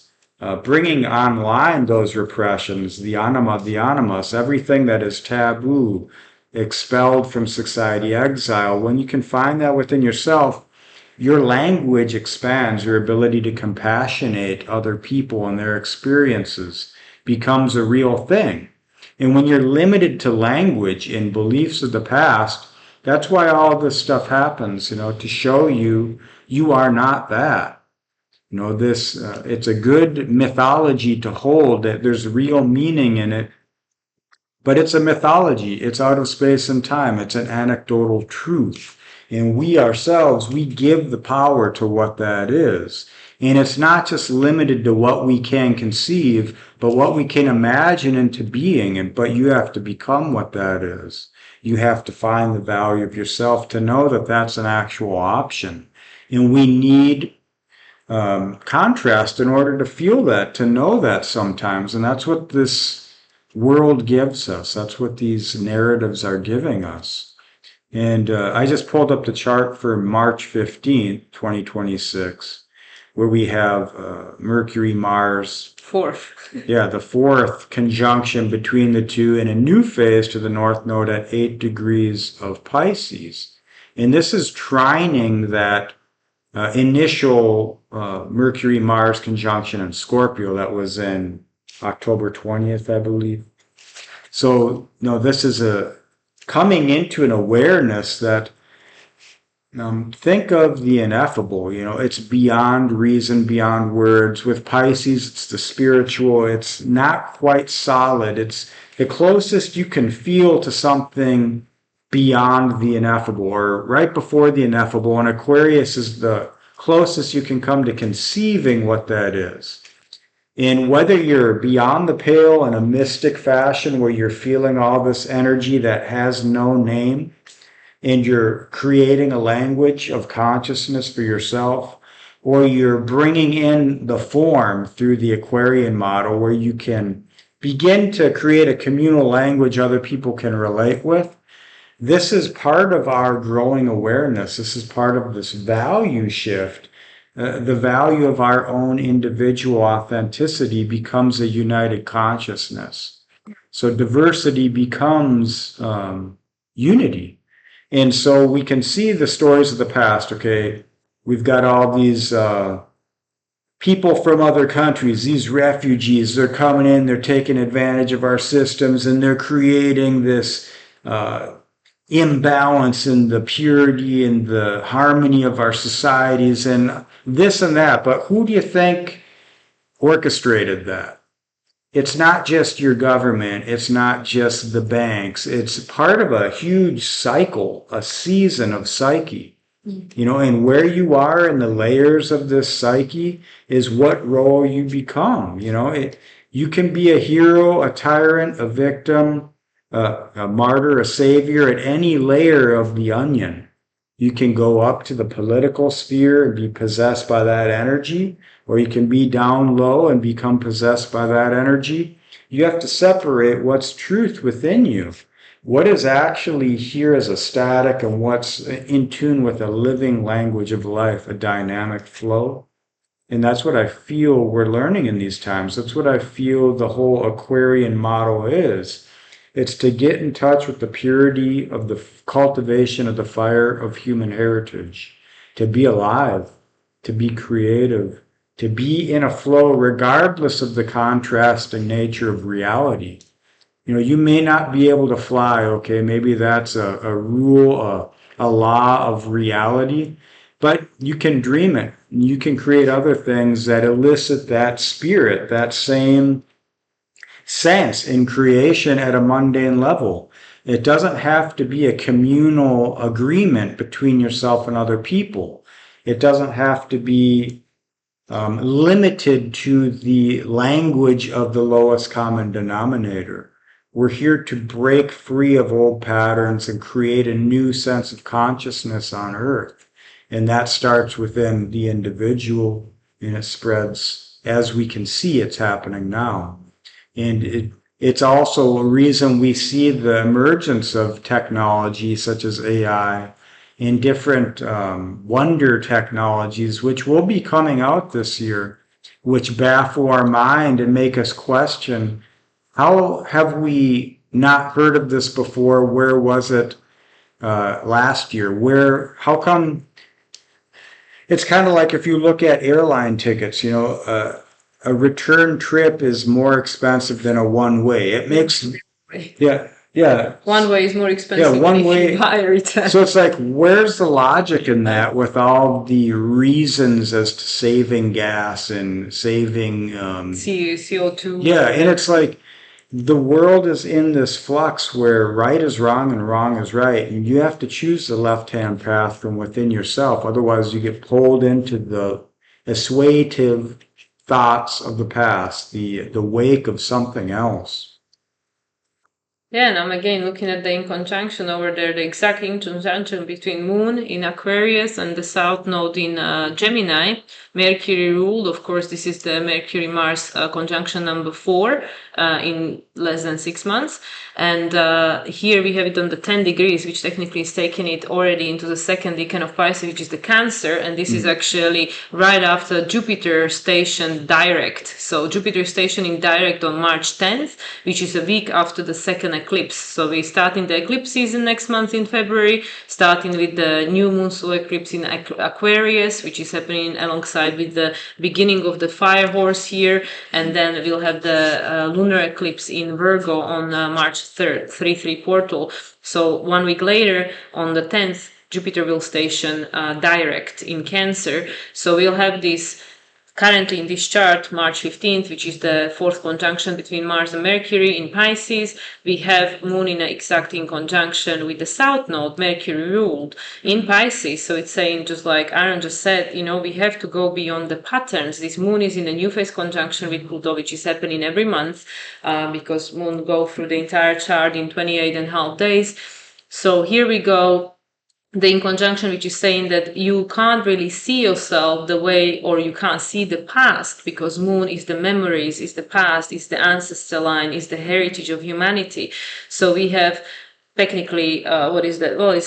bringing online those repressions, the anima, the animus, everything that is taboo, expelled from society, exile, when you can find that within yourself, your language expands, your ability to compassionate other people and their experiences becomes a real thing. And when you're limited to language and beliefs of the past, that's why all this stuff happens, to show you are not that. This it's a good mythology to hold, that there's real meaning in it, but it's a mythology. It's out of space and time. It's an anecdotal truth. And we ourselves, we give the power to what that is. And it's not just limited to what we can conceive, but what we can imagine into being. But you have to become what that is. You have to find the value of yourself to know that that's an actual option. And we need contrast in order to feel that, to know that sometimes. And that's what this world gives us. That's what these narratives are giving us. And I just pulled up the chart for March 15th, 2026, where we have Mercury Mars. Fourth. Yeah, the fourth conjunction between the two in a new phase to the North Node at 8 degrees of Pisces. And this is trining that initial Mercury Mars conjunction in Scorpio that was in October 20th, I believe. So, this is a coming into an awareness that Think of the ineffable. It's beyond reason, beyond words. With Pisces, it's the spiritual. It's not quite solid. It's the closest you can feel to something beyond the ineffable or right before the ineffable. And Aquarius is the closest you can come to conceiving what that is. And whether you're beyond the pale in a mystic fashion where you're feeling all this energy that has no name, and you're creating a language of consciousness for yourself, or you're bringing in the form through the Aquarian model where you can begin to create a communal language other people can relate with. This is part of our growing awareness. This is part of this value shift. The value of our own individual authenticity becomes a united consciousness. So diversity becomes unity. And so we can see the stories of the past, okay? We've got all these people from other countries, these refugees, they're coming in, they're taking advantage of our systems, and they're creating this imbalance in the purity and the harmony of our societies and this and that. But who do you think orchestrated that? It's not just your government. It's not just the banks. It's part of a huge cycle, a season of psyche. And where you are in the layers of this psyche is what role you become. You can be a hero, a tyrant, a victim, a martyr, a savior at any layer of the onion. You can go up to the political sphere and be possessed by that energy, or you can be down low and become possessed by that energy. You have to separate what's truth within you, what is actually here as a static, and what's in tune with a living language of life, a dynamic flow. And that's what I feel we're learning in these times. That's what I feel the whole Aquarian model is. It's to get in touch with the purity of the cultivation of the fire of human heritage, to be alive, to be creative, to be in a flow regardless of the contrasting nature of reality. You may not be able to fly, okay? Maybe that's a rule, a law of reality, but you can dream it. You can create other things that elicit that spirit, that same sense in creation at a mundane level. It doesn't have to be a communal agreement between yourself and other people. It doesn't have to be limited to the language of the lowest common denominator. We're here to break free of old patterns and create a new sense of consciousness on Earth. And that starts within the individual, and it spreads as we can see it's happening now. And it's also a reason we see the emergence of technology such as AI and different wonder technologies, which will be coming out this year, which baffle our mind and make us question, how have we not heard of this before? Where was it last year? How come? It's kind of like if you look at airline tickets, a return trip is more expensive than a one-way. It makes, yeah. One way is more expensive Yeah, one than if way. you buy a return. So it's like, where's the logic in that with all the reasons as to saving gas and saving CO2? Yeah, and it's like the world is in this flux where right is wrong and wrong is right, and you have to choose the left-hand path from within yourself. Otherwise, you get pulled into the assuative thoughts of the past, the wake of something else. Yeah, and I'm again looking at the in conjunction over there, the exact in conjunction between Moon in Aquarius and the South Node in Gemini. Mercury ruled, of course, this is the Mercury Mars conjunction number 4 in less than 6 months. And here we have it on the 10 degrees, which technically is taking it already into the second decan of Pisces, which is the Cancer. And this is actually right after Jupiter station direct. So Jupiter station in direct on March 10th, which is a week after the second eclipse. So we start in the eclipse season next month in February, starting with the new moon solar eclipse in Aquarius, which is happening alongside with the beginning of the fire horse here, and then we'll have the lunar eclipse in Virgo on March 3rd, 3-3 portal. So 1 week later, on the 10th, Jupiter will station direct in Cancer. So we'll have this currently in this chart, March 15th, which is the fourth conjunction between Mars and Mercury in Pisces. We have Moon in exact in conjunction with the South Node, Mercury ruled in Pisces. So it's saying, just like Aaron just said, we have to go beyond the patterns. This Moon is in a new phase conjunction with Pluto, which is happening every month because Moon go through the entire chart in 28.5 days. So here we go. The in conjunction, which is saying that you can't really see yourself the way, or you can't see the past, because Moon is the memories, is the past, is the ancestor line, is the heritage of humanity. So we have technically, what is that? Well,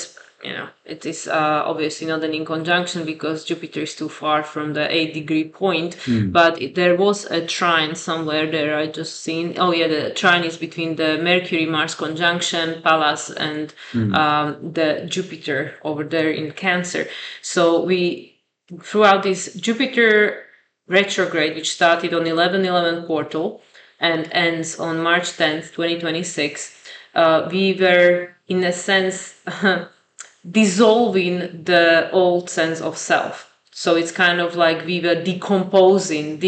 it is obviously not an in conjunction because Jupiter is too far from the 8-degree point. But there was a trine somewhere there. I just seen. Oh yeah, the trine is between the Mercury Mars conjunction, Pallas, and the Jupiter over there in Cancer. So we throughout this Jupiter retrograde, which started on 11/11 portal and ends on March 10th, 2026, we were in a sense dissolving the old sense of self. So it's kind of like we were decomposing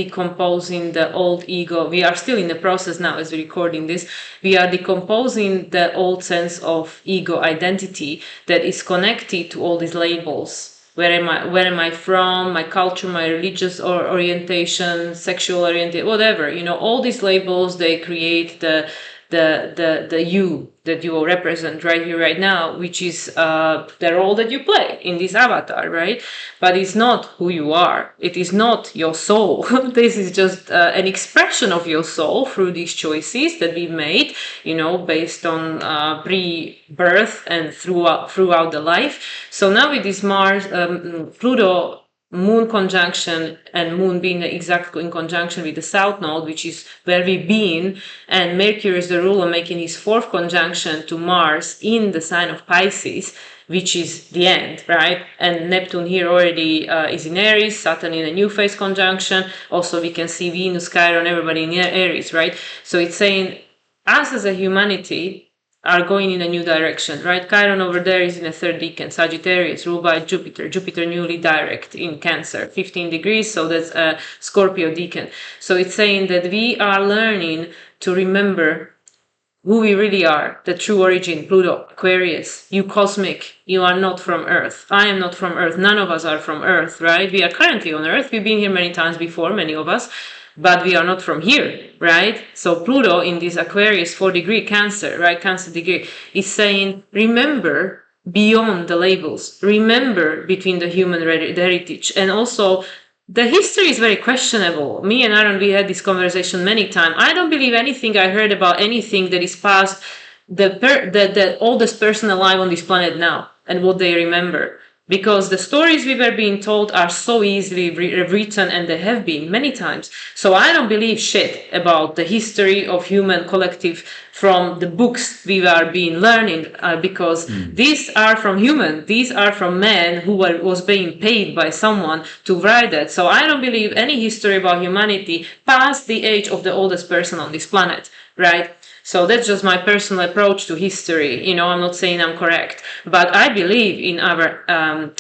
the old ego. We are still in the process now as we're recording this. We are decomposing the old sense of ego identity that is connected to all these labels. Where am I from, my culture, my religious orientation, sexual orientation, whatever. All these labels, they create the you that you will represent right here, right now, which is the role that you play in this avatar, right? But it's not who you are. It is not your soul. This is just an expression of your soul through these choices that we've made, based on pre-birth and throughout the life. So now with this Mars, Pluto, Moon conjunction, and Moon being exactly in conjunction with the South Node, which is where we've been, and Mercury is the ruler making his fourth conjunction to Mars in the sign of Pisces, which is the end, right? And Neptune here already is in Aries, Saturn in a new phase conjunction. Also, we can see Venus, Chiron, everybody in Aries, right? So it's saying us as a humanity are going in a new direction, right? Chiron over there is in a third decan, Sagittarius, ruled by Jupiter. Jupiter newly direct in Cancer, 15 degrees, so that's a Scorpio decan. So it's saying that we are learning to remember who we really are, the true origin, Pluto, Aquarius, you cosmic, you are not from Earth. I am not from Earth. None of us are from Earth, right? We are currently on Earth. We've been here many times before, many of us, but we are not from here, right? So Pluto in this Aquarius 4-degree Cancer, right? Cancer degree is saying, remember beyond the labels, remember between the human heritage, and also the history is very questionable. Me and Aaron, we had this conversation many times. I don't believe anything I heard about anything that is past the oldest person alive on this planet now and what they remember. Because the stories we were being told are so easily written, and they have been many times. So I don't believe shit about the history of human collective from the books we were being learning, because these are from human, these are from men who was being paid by someone to write that. So I don't believe any history about humanity past the age of the oldest person on this planet, right? So that's just my personal approach to history. I'm not saying I'm correct, but I believe in our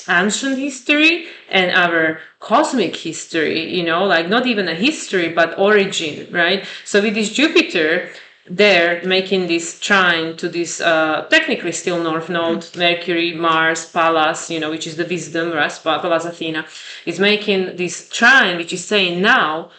ancient history and our cosmic history, like not even a history, but origin, right? So with this Jupiter there making this trine to this technically still North Node, Mercury, Mars, Pallas, which is the wisdom, right? Pallas Athena, is making this trine, which is saying now,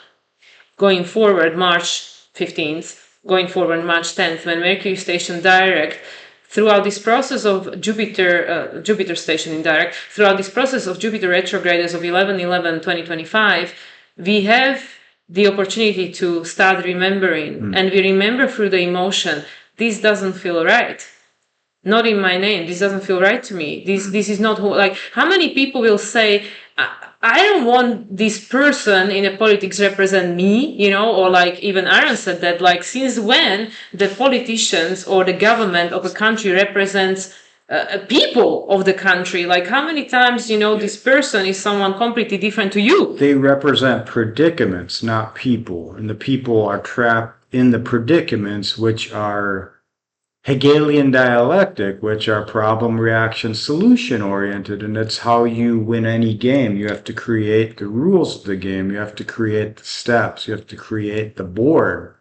going forward, March 15th, going forward March 10th, when Mercury stationed direct, throughout this process of Jupiter station in direct, throughout this process of Jupiter retrograde as of 11/11/2025, we have the opportunity to start remembering, and we remember through the emotion. This doesn't feel right. Not in my name. This doesn't feel right to me. This is not who. Like, how many people will say, I don't want this person in a politics represent me, or like even Aaron said that, like, since when the politicians or the government of a country represents people of the country? Like, how many times, this person is someone completely different to you? They represent predicaments, not people. And the people are trapped in the predicaments, which are Hegelian dialectic, which are problem, reaction, solution oriented. And it's how you win any game. You have to create the rules of the game. You have to create the steps. You have to create the board.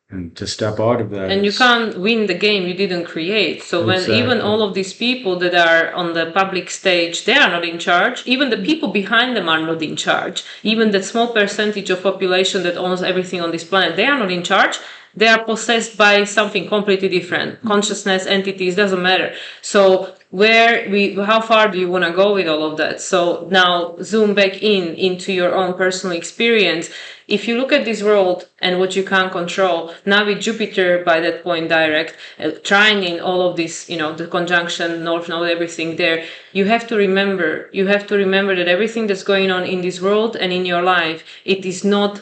And to step out of that. And you can't win the game you didn't create. So when even all of these people that are on the public stage, they are not in charge. Even the people behind them are not in charge. Even that small percentage of population that owns everything on this planet, they are not in charge. They are possessed by something completely different. Consciousness, entities, doesn't matter. So how far do you want to go with all of that? So now zoom back into your own personal experience. If you look at this world and what you can't control, now with Jupiter by that point direct, trining all of this, the conjunction, north node, everything there, you have to remember that everything that's going on in this world and in your life, it is not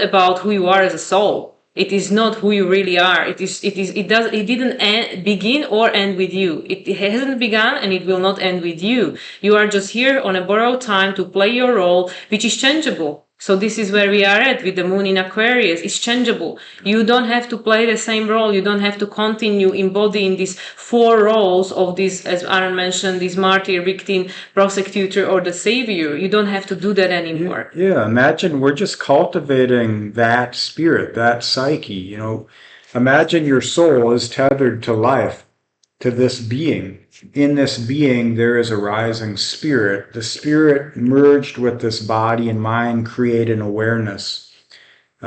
about who you are as a soul. It is not who you really are. It didn't begin or end with you. It hasn't begun and it will not end with you. You are just here on a borrowed time to play your role, which is changeable. So this is where we are at with the moon in Aquarius. It's changeable. You don't have to play the same role. You don't have to continue embodying these 4 roles of this, as Aaron mentioned, this martyr, victim, prosecutor, or the savior. You don't have to do that anymore. Yeah, imagine we're just cultivating that spirit, that psyche. Imagine your soul is tethered to life, to this being. In this being, there is a rising spirit. The spirit merged with this body and mind create an awareness.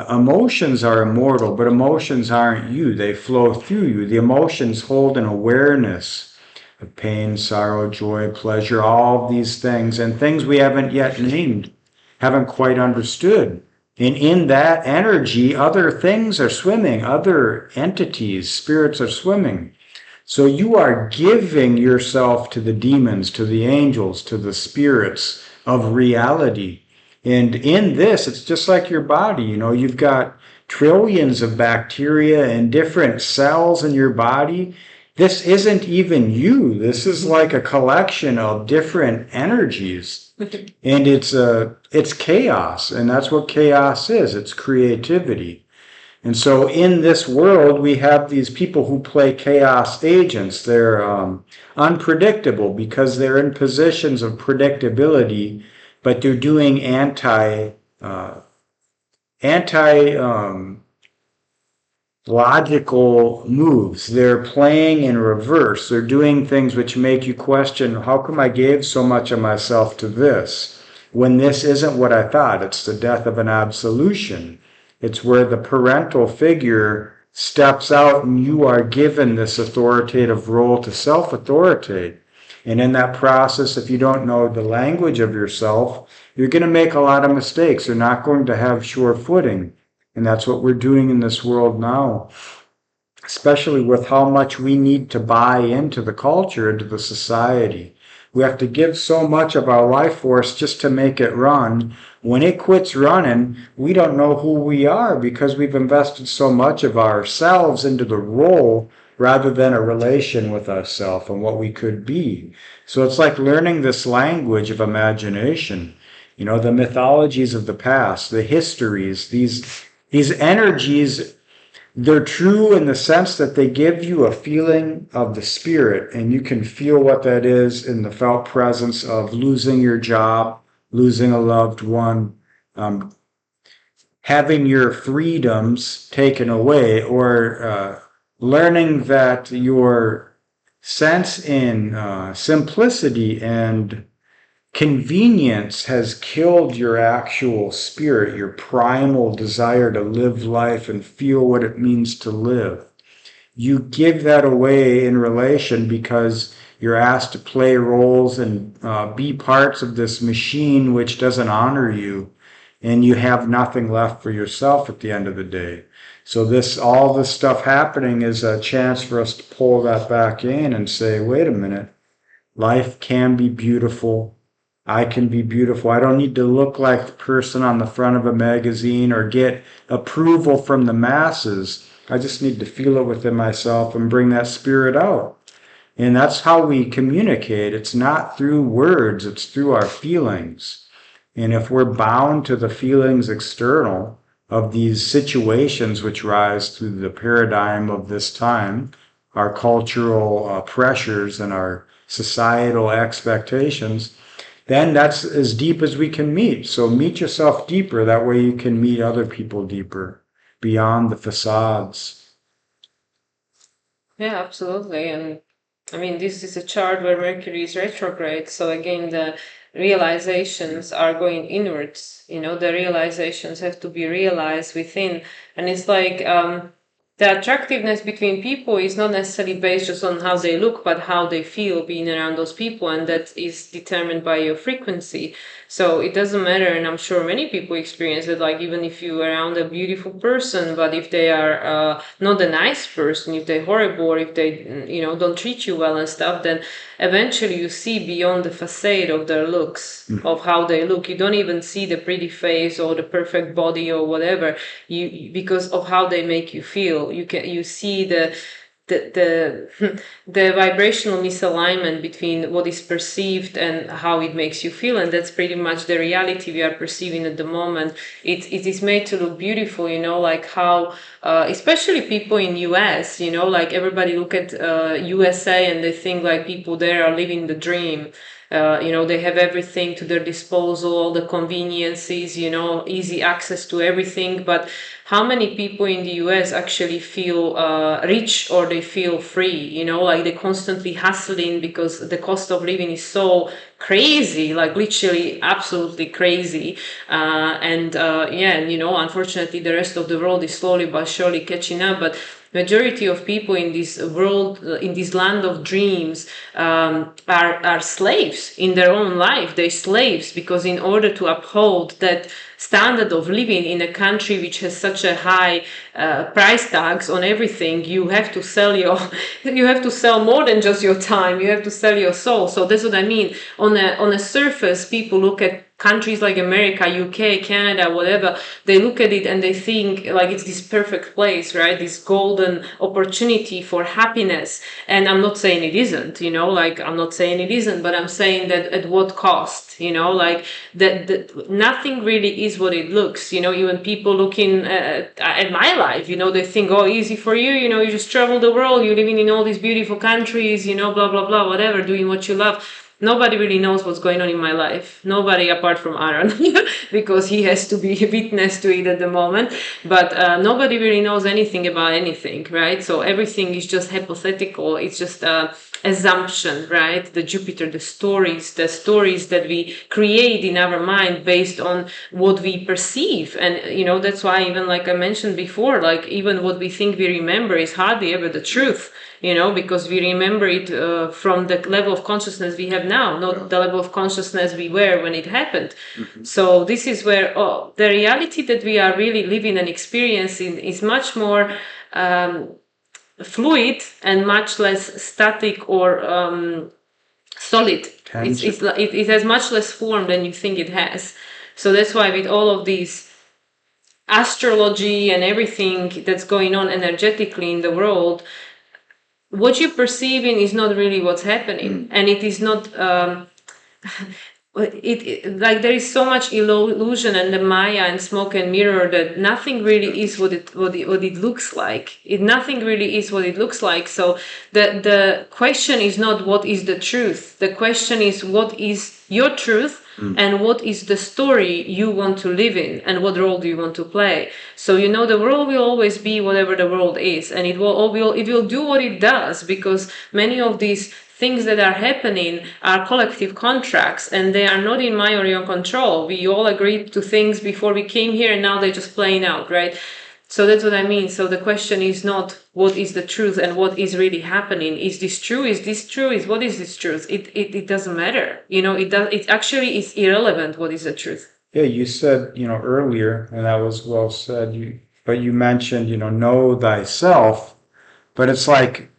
Emotions are immortal, but emotions aren't you. They flow through you. The emotions hold an awareness of pain, sorrow, joy, pleasure, all of these things, and things we haven't yet named, haven't quite understood. And in that energy, other things are swimming, other entities, spirits are swimming. So you are giving yourself to the demons, to the angels, to the spirits of reality. And in this, it's just like your body. You've got trillions of bacteria and different cells in your body. This isn't even you. This is like a collection of different energies. And it's chaos. And that's what chaos is. It's creativity. And so in this world, we have these people who play chaos agents. They're unpredictable because they're in positions of predictability, but they're doing logical moves. They're playing in reverse. They're doing things which make you question, how come I gave so much of myself to this when this isn't what I thought? It's the death of an absolution. It's where the parental figure steps out and you are given this authoritative role to self-authoritate. And in that process, if you don't know the language of yourself, you're going to make a lot of mistakes. You're not going to have sure footing. And that's what we're doing in this world now, especially with how much we need to buy into the culture, into the society. We have to give so much of our life force just to make it run. When it quits running, we don't know who we are because we've invested so much of ourselves into the role rather than a relation with ourselves and what we could be. So it's like learning this language of imagination. The mythologies of the past, the histories, these energies, they're true in the sense that they give you a feeling of the spirit, and you can feel what that is in the felt presence of losing your job, losing a loved one, having your freedoms taken away, or learning that your sense in simplicity and convenience has killed your actual spirit, your primal desire to live life and feel what it means to live. You give that away in relation because you're asked to play roles and be parts of this machine which doesn't honor you, and you have nothing left for yourself at the end of the day. So all this stuff happening is a chance for us to pull that back in and say, wait a minute, life can be beautiful. I can be beautiful. I don't need to look like the person on the front of a magazine or get approval from the masses. I just need to feel it within myself and bring that spirit out. And that's how we communicate. It's not through words, it's through our feelings. And if we're bound to the feelings external, of these situations which rise through the paradigm of this time, our cultural pressures and our societal expectations, then that's as deep as we can meet. So meet yourself deeper. That way you can meet other people deeper, beyond the facades. Yeah, absolutely. And I mean, this is a chart where Mercury is retrograde. So again, the realizations are going inwards. The realizations have to be realized within. And it's like the attractiveness between people is not necessarily based just on how they look, but how they feel being around those people. And that is determined by your frequency. So it doesn't matter. And I'm sure many people experience it. Like, even if you're around a beautiful person, but if they are not a nice person, if they're horrible, or if they, don't treat you well and stuff, then eventually you see beyond the facade of their looks, of how they look. You don't even see the pretty face or the perfect body or whatever, because of how they make you feel. You see the the vibrational misalignment between what is perceived and how it makes you feel, and that's pretty much the reality we are perceiving at the moment. It is made to look beautiful, like how especially people in US, like everybody look at USA and they think like people there are living the dream. They have everything to their disposal, all the conveniences, easy access to everything. But how many people in the US actually feel rich, or they feel free? Like they're constantly hustling because the cost of living is so crazy, like literally absolutely crazy. Unfortunately, the rest of the world is slowly but surely catching up. But majority of people in this world, in this land of dreams, are slaves in their own life. They're slaves because in order to uphold that standard of living in a country which has such a high price tags on everything, you have to sell more than just your time. You have to sell your soul. So that's what I mean. On a surface, people look at countries like America, UK, Canada, whatever, they look at it and they think like it's this perfect place, right? This golden opportunity for happiness. And I'm not saying it isn't, but I'm saying that at what cost, like that nothing really is what it looks. Even people looking at my life, they think, oh, easy for you, you just travel the world, you're living in all these beautiful countries, blah, blah, blah, whatever, doing what you love. Nobody really knows what's going on in my life. Nobody apart from Aaron, because he has to be witness to it at the moment. But nobody really knows anything about anything, right? So everything is just hypothetical. It's just assumption, right? The Jupiter, the stories that we create in our mind based on what we perceive. And, that's why even like I mentioned before, like even what we think we remember is hardly ever the truth. Because we remember it from the level of consciousness we have now, not the level of consciousness we were when it happened. Mm-hmm. So this is where the reality that we are really living and experiencing is much more fluid and much less static or solid. It has much less form than you think it has. So that's why with all of these astrology and everything that's going on energetically in the world, what you're perceiving is not really what's happening. And it is not like there is so much illusion and the Maya and smoke and mirror that nothing really is what it looks like. Nothing really is what it looks like. So the question is not what is the truth. The question is what is your truth, and what is the story you want to live in, and what role do you want to play. So the world will always be whatever the world is, and it will do what it does, because many of these things that are happening are collective contracts, and they are not in my or your control. We all agreed to things before we came here, and now they're just playing out, right? So that's what I mean. So the question is not what is the truth and what is really happening. Is this true? Is this true? What is this truth? It doesn't matter. It actually is irrelevant what is the truth. Yeah, you said, earlier, and that was well said, but you mentioned, know thyself, but it's like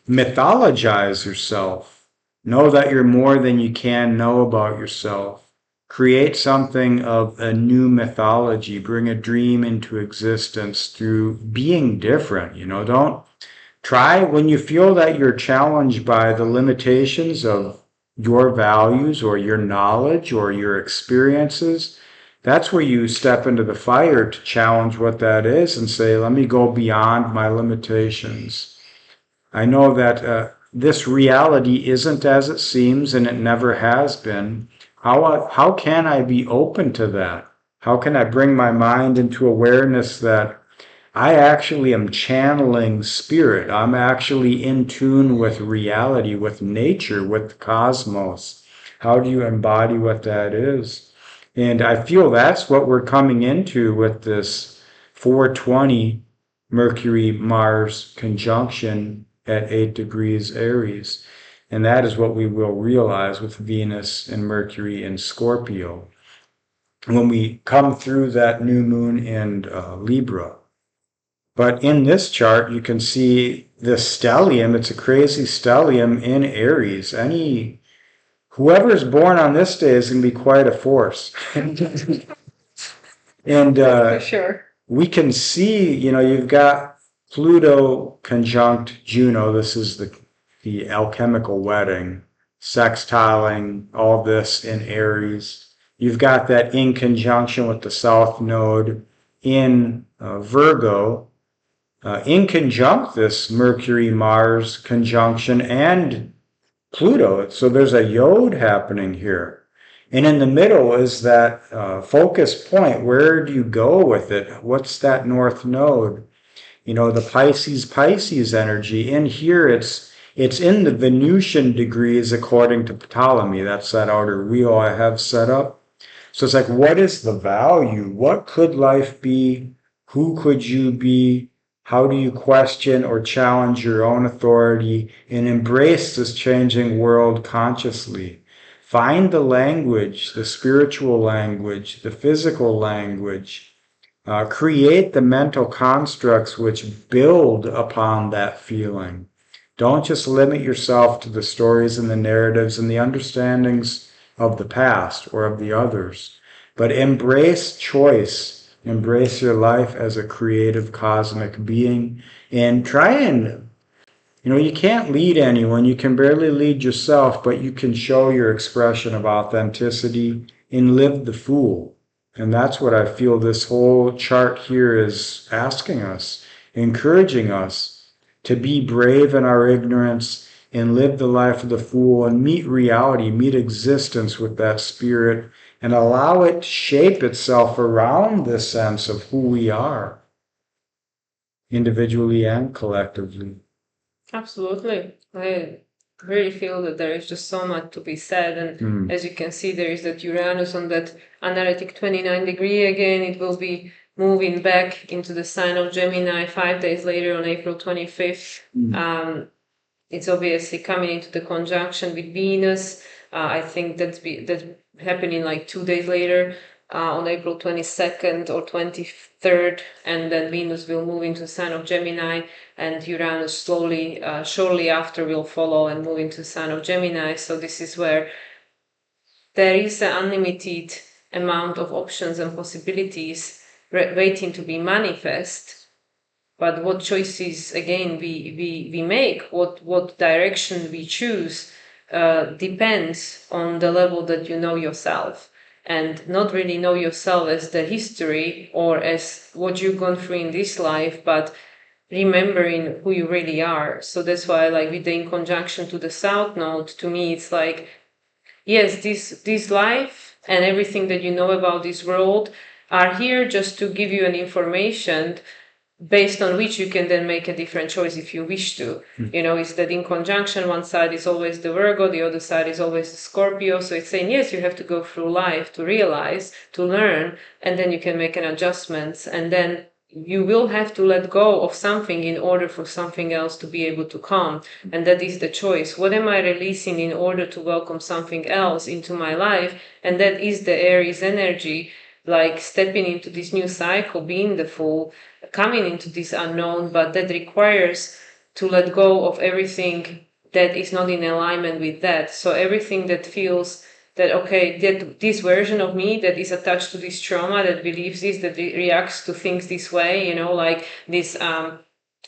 mythologize yourself. Know that you're more than you can know about yourself. Create something of a new mythology. Bring a dream into existence through being different. Don't try when you feel that you're challenged by the limitations of your values or your knowledge or your experiences. that's where you step into the fire to challenge what that is and say, let me go beyond my limitations. I know that this reality isn't as it seems, and it never has been. How can I be open to that? How can I bring my mind into awareness that I actually am channeling spirit? I'm actually in tune with reality, with nature, with the cosmos. How do you embody what that is? And I feel that's what we're coming into with this 420 Mercury Mars conjunction at 8 degrees Aries. And that is what we will realize with Venus and Mercury in Scorpio when we come through that new moon in Libra. But in this chart, you can see the stellium. It's a crazy stellium in Aries. Whoever's born on this day is going to be quite a force. And For sure. we can see, you've got Pluto conjunct Juno. This is the alchemical wedding, sextiling, all this in Aries. You've got that in conjunction with the South Node in Virgo, in conjunct this Mercury Mars conjunction and Pluto. So there's a yod happening here. And in the middle is that focus point. Where do you go with it? What's that north node? The Pisces energy. In here, it's in the Venusian degrees according to Ptolemy. That's that outer wheel I have set up. So it's like, what is the value? What could life be? Who could you be? How do you question or challenge your own authority and embrace this changing world consciously? Find the language, the spiritual language, the physical language. Create the mental constructs which build upon that feeling. Don't just limit yourself to the stories and the narratives and the understandings of the past or of the others, but embrace choice. Embrace your life as a creative cosmic being and try and, you can't lead anyone. You can barely lead yourself, but you can show your expression of authenticity and live the fool. And that's what I feel this whole chart here is asking us, encouraging us to be brave in our ignorance and live the life of the fool and meet reality, meet existence with that spirit and allow it to shape itself around this sense of who we are, individually and collectively. Absolutely. I really feel that there is just so much to be said. And as you can see, there is that Uranus on that analytic 29 degree again. It will be moving back into the sign of Gemini 5 days later on April 25th. It's obviously coming into the conjunction with Venus. I think that's happening like 2 days later on April 22nd or 23rd, and then Venus will move into the sign of Gemini, and Uranus slowly, shortly after, will follow and move into the sign of Gemini. So this is where there is an unlimited amount of options and possibilities waiting to be manifest. But what choices, again, we make, what direction we choose, depends on the level that you know yourself. And not really know yourself as the history or as what you've gone through in this life, but remembering who you really are. So that's why, like, with the in conjunction to the South Node, to me, it's like, yes, this life and everything that you know about this world are here just to give you an information based on which you can then make a different choice if you wish to. It's that in conjunction, one side is always the Virgo, the other side is always the Scorpio. So it's saying, yes, you have to go through life to realize, to learn, and then you can make an adjustments. And then you will have to let go of something in order for something else to be able to come. And that is the choice. What am I releasing in order to welcome something else into my life? And that is the Aries energy, like stepping into this new cycle, being the fool, coming into this unknown, but that requires to let go of everything that is not in alignment with that. So everything that feels that, okay, that this version of me that is attached to this trauma, that believes this, that reacts to things this way, like this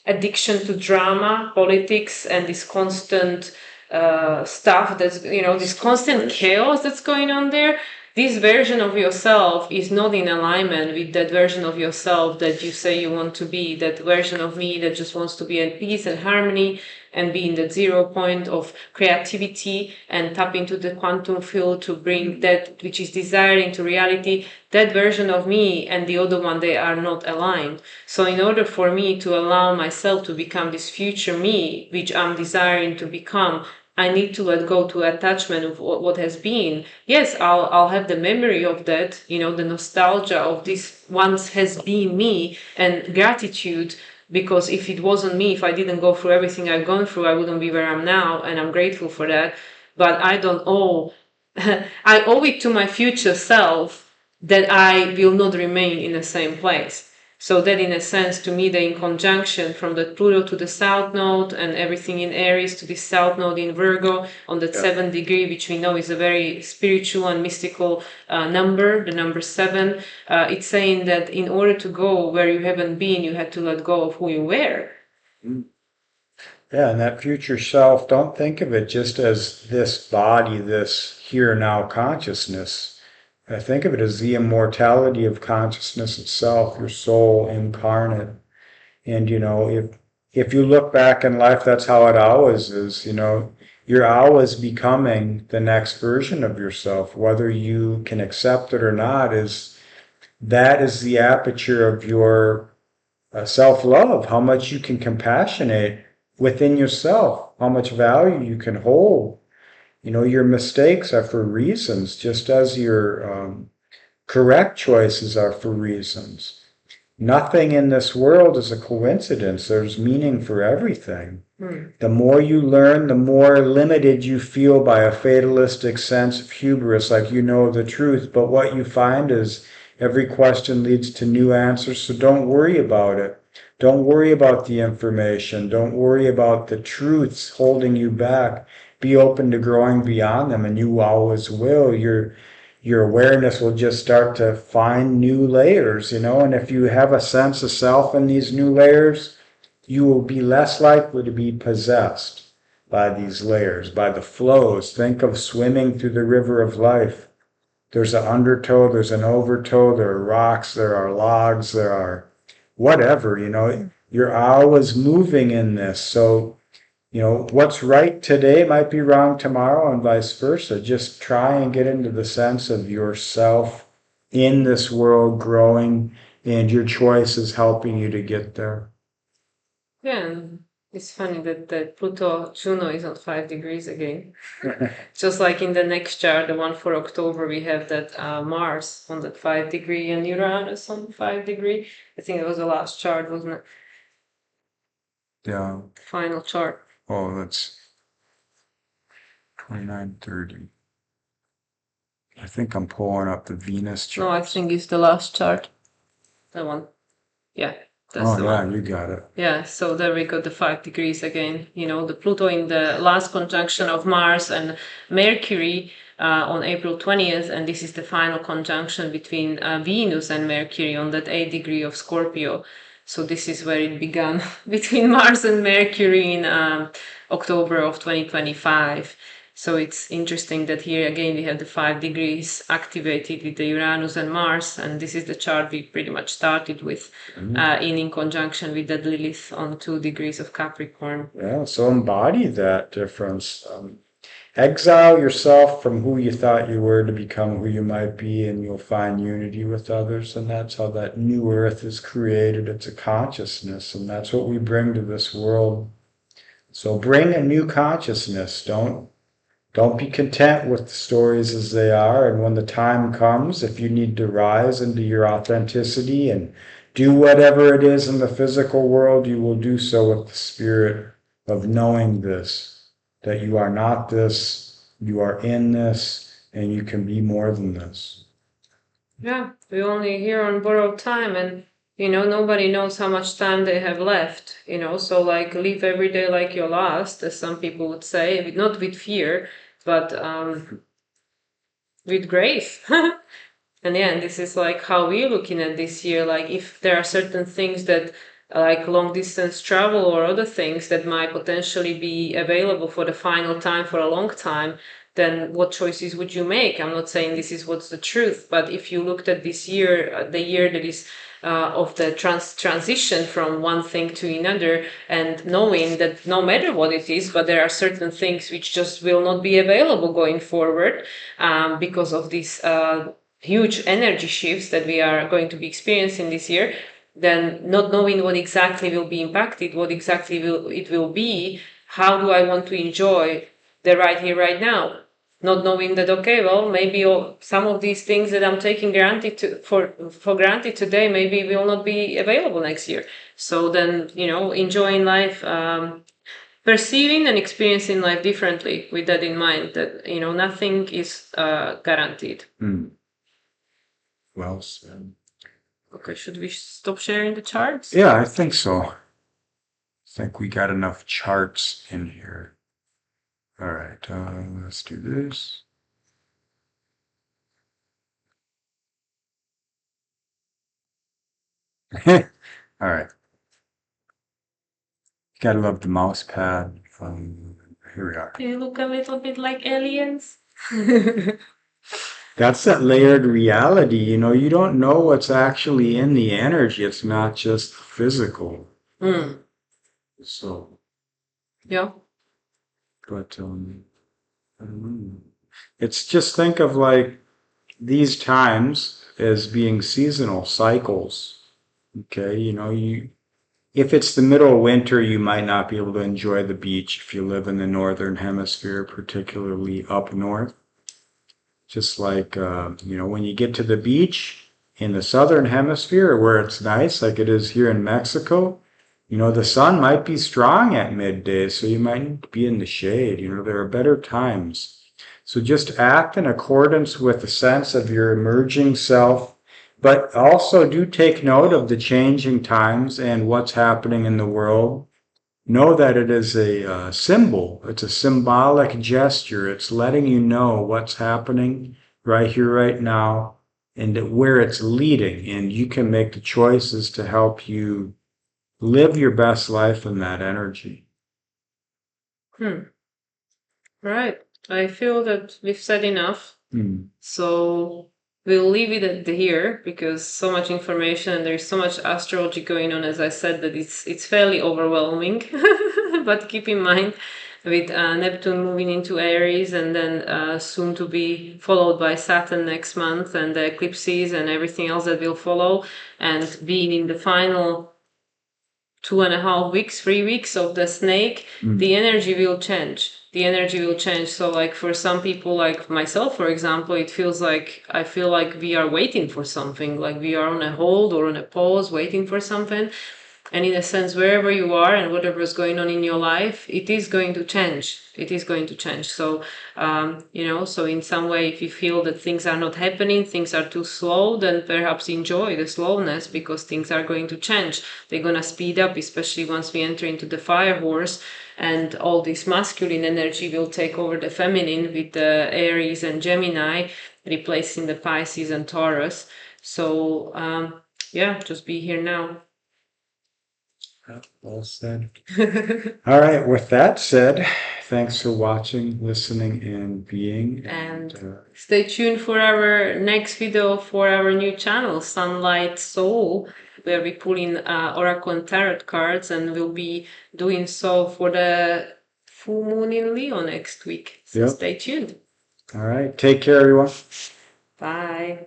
addiction to drama, politics, and this constant stuff that's, this constant chaos that's going on there. this version of yourself is not in alignment with that version of yourself that you say you want to be, that version of me that just wants to be at peace and harmony and be in that 0 point of creativity and tap into the quantum field to bring that which is desired into reality. That version of me and the other one, they are not aligned. So in order for me to allow myself to become this future me, which I'm desiring to become, I need to let go to attachment of what has been. Yes, I'll have the memory of that, the nostalgia of this once has been me, and gratitude, because if it wasn't me, if I didn't go through everything I've gone through, I wouldn't be where I'm now, and I'm grateful for that. But I don't owe I owe it to my future self that I will not remain in the same place. So that in a sense, to me, the in conjunction from the Pluto to the South Node and everything in Aries to the South Node in Virgo on that 7th degree, which we know is a very spiritual and mystical number, the number 7, it's saying that in order to go where you haven't been, you had to let go of who you were. Yeah, and that future self, don't think of it just as this body, this here now consciousness. I think of it as the immortality of consciousness itself, your soul incarnate. And if you look back in life, that's how it always is. You're always becoming the next version of yourself. Whether you can accept it or not, that is the aperture of your self-love, how much you can compassionate within yourself, how much value you can hold. Your mistakes are for reasons, just as your correct choices are for reasons. Nothing in this world is a coincidence. There's meaning for everything. The more you learn, the more limited you feel by a fatalistic sense of hubris, like you know the truth. But what you find is every question leads to new answers, so don't worry about it. Don't worry about the information. Don't worry about the truths holding you back. Be open to growing beyond them, and you always will. Your awareness will just start to find new layers, and if you have a sense of self in these new layers, you will be less likely to be possessed by these layers, by the flows. Think of swimming through the river of life. There's an undertow, there's an overtow, there are rocks, there are logs, there are whatever, you're always moving in this. So, what's right today might be wrong tomorrow and vice versa. Just try and get into the sense of yourself in this world growing, and your choices helping you to get there. Yeah, it's funny that Pluto Juno is on 5 degrees again. Just like in the next chart, the one for October, we have that Mars on that 5 degree and Uranus on 5 degree. I think it was the last chart, wasn't it? Yeah. Final chart. Oh, that's 2930. I think I'm pulling up the Venus chart. No, I think it's the last chart. That one. Yeah. That's the one. You got it. Yeah, so there we got the 5 degrees again. The Pluto in the last conjunction of Mars and Mercury on April 20th, and this is the final conjunction between Venus and Mercury on that 8 degree of Scorpio. So this is where it began between Mars and Mercury in October of 2025. So it's interesting that here again we have the 5 degrees activated with the Uranus and Mars, and this is the chart we pretty much started with in conjunction with that Lilith on 2 degrees of Capricorn. Yeah, so embody that difference. Exile yourself from who you thought you were to become who you might be, and you'll find unity with others, and that's how that new earth is created. It's a consciousness, and that's what we bring to this world. So bring a new consciousness. Don't be content with the stories as they are, and when the time comes, if you need to rise into your authenticity and do whatever it is in the physical world, you will do so with the spirit of knowing this, that you are not this, you are in this, and you can be more than this. Yeah, we're only here on borrowed time, and nobody knows how much time they have left, so like live every day like your last, as some people would say, not with fear, but with grace. And yeah, and this is like how we're looking at this year, like if there are certain things that like long distance travel or other things that might potentially be available for the final time for a long time, then what choices would you make? I'm not saying this is what's the truth, but if you looked at this year, the year that is of the transition from one thing to another, and knowing that no matter what it is, but there are certain things which just will not be available going forward because of these huge energy shifts that we are going to be experiencing this year, then not knowing what exactly will be impacted, what exactly it will be, how do I want to enjoy the right here, right now? Not knowing that, okay, well, maybe some of these things that I'm taking for granted today, maybe will not be available next year. So then, enjoying life, perceiving and experiencing life differently with that in mind, that, nothing is guaranteed. Well said. Okay, should we stop sharing the charts? Yeah, I think so. I think we got enough charts in here. All right, let's do this. All right. Gotta love the mouse pad. Here we are. They look a little bit like aliens. That's that layered reality. You don't know what's actually in the energy. It's not just physical. So, Yeah. but I don't know. It's just think of like these times as being seasonal cycles. Okay, if it's the middle of winter, you might not be able to enjoy the beach if you live in the northern hemisphere, particularly up north. Just like, when you get to the beach in the southern hemisphere where it's nice, like it is here in Mexico, the sun might be strong at midday, so you might need to be in the shade. There are better times. So just act in accordance with the sense of your emerging self, but also do take note of the changing times and what's happening in the world. Know that it is a symbol. It's a symbolic gesture. It's letting you know what's happening right here, right now, and where it's leading. And you can make the choices to help you live your best life in that energy. Right. I feel that we've said enough. So we'll leave it at here because so much information and there's so much astrology going on, as I said, that it's fairly overwhelming. But keep in mind, with Neptune moving into Aries and then soon to be followed by Saturn next month and the eclipses and everything else that will follow, and being in the final 2.5 weeks, 3 weeks of the snake, the energy will change. So like for some people like myself, for example, I feel like we are waiting for something, like we are on a hold or on a pause waiting for something. And in a sense, wherever you are and whatever is going on in your life, it is going to change. So, so in some way, if you feel that things are not happening, things are too slow, then perhaps enjoy the slowness because things are going to change. They're going to speed up, especially once we enter into the fire horse and all this masculine energy will take over the feminine with the Aries and Gemini, replacing the Pisces and Taurus. So, just be here now. Well said. All right. With that said, thanks for watching, listening, and being. And stay tuned for our next video for our new channel, Sunlight Soul, where we pull in Oracle and Tarot cards, and we'll be doing so for the full moon in Leo next week. So Stay tuned. All right. Take care, everyone. Bye.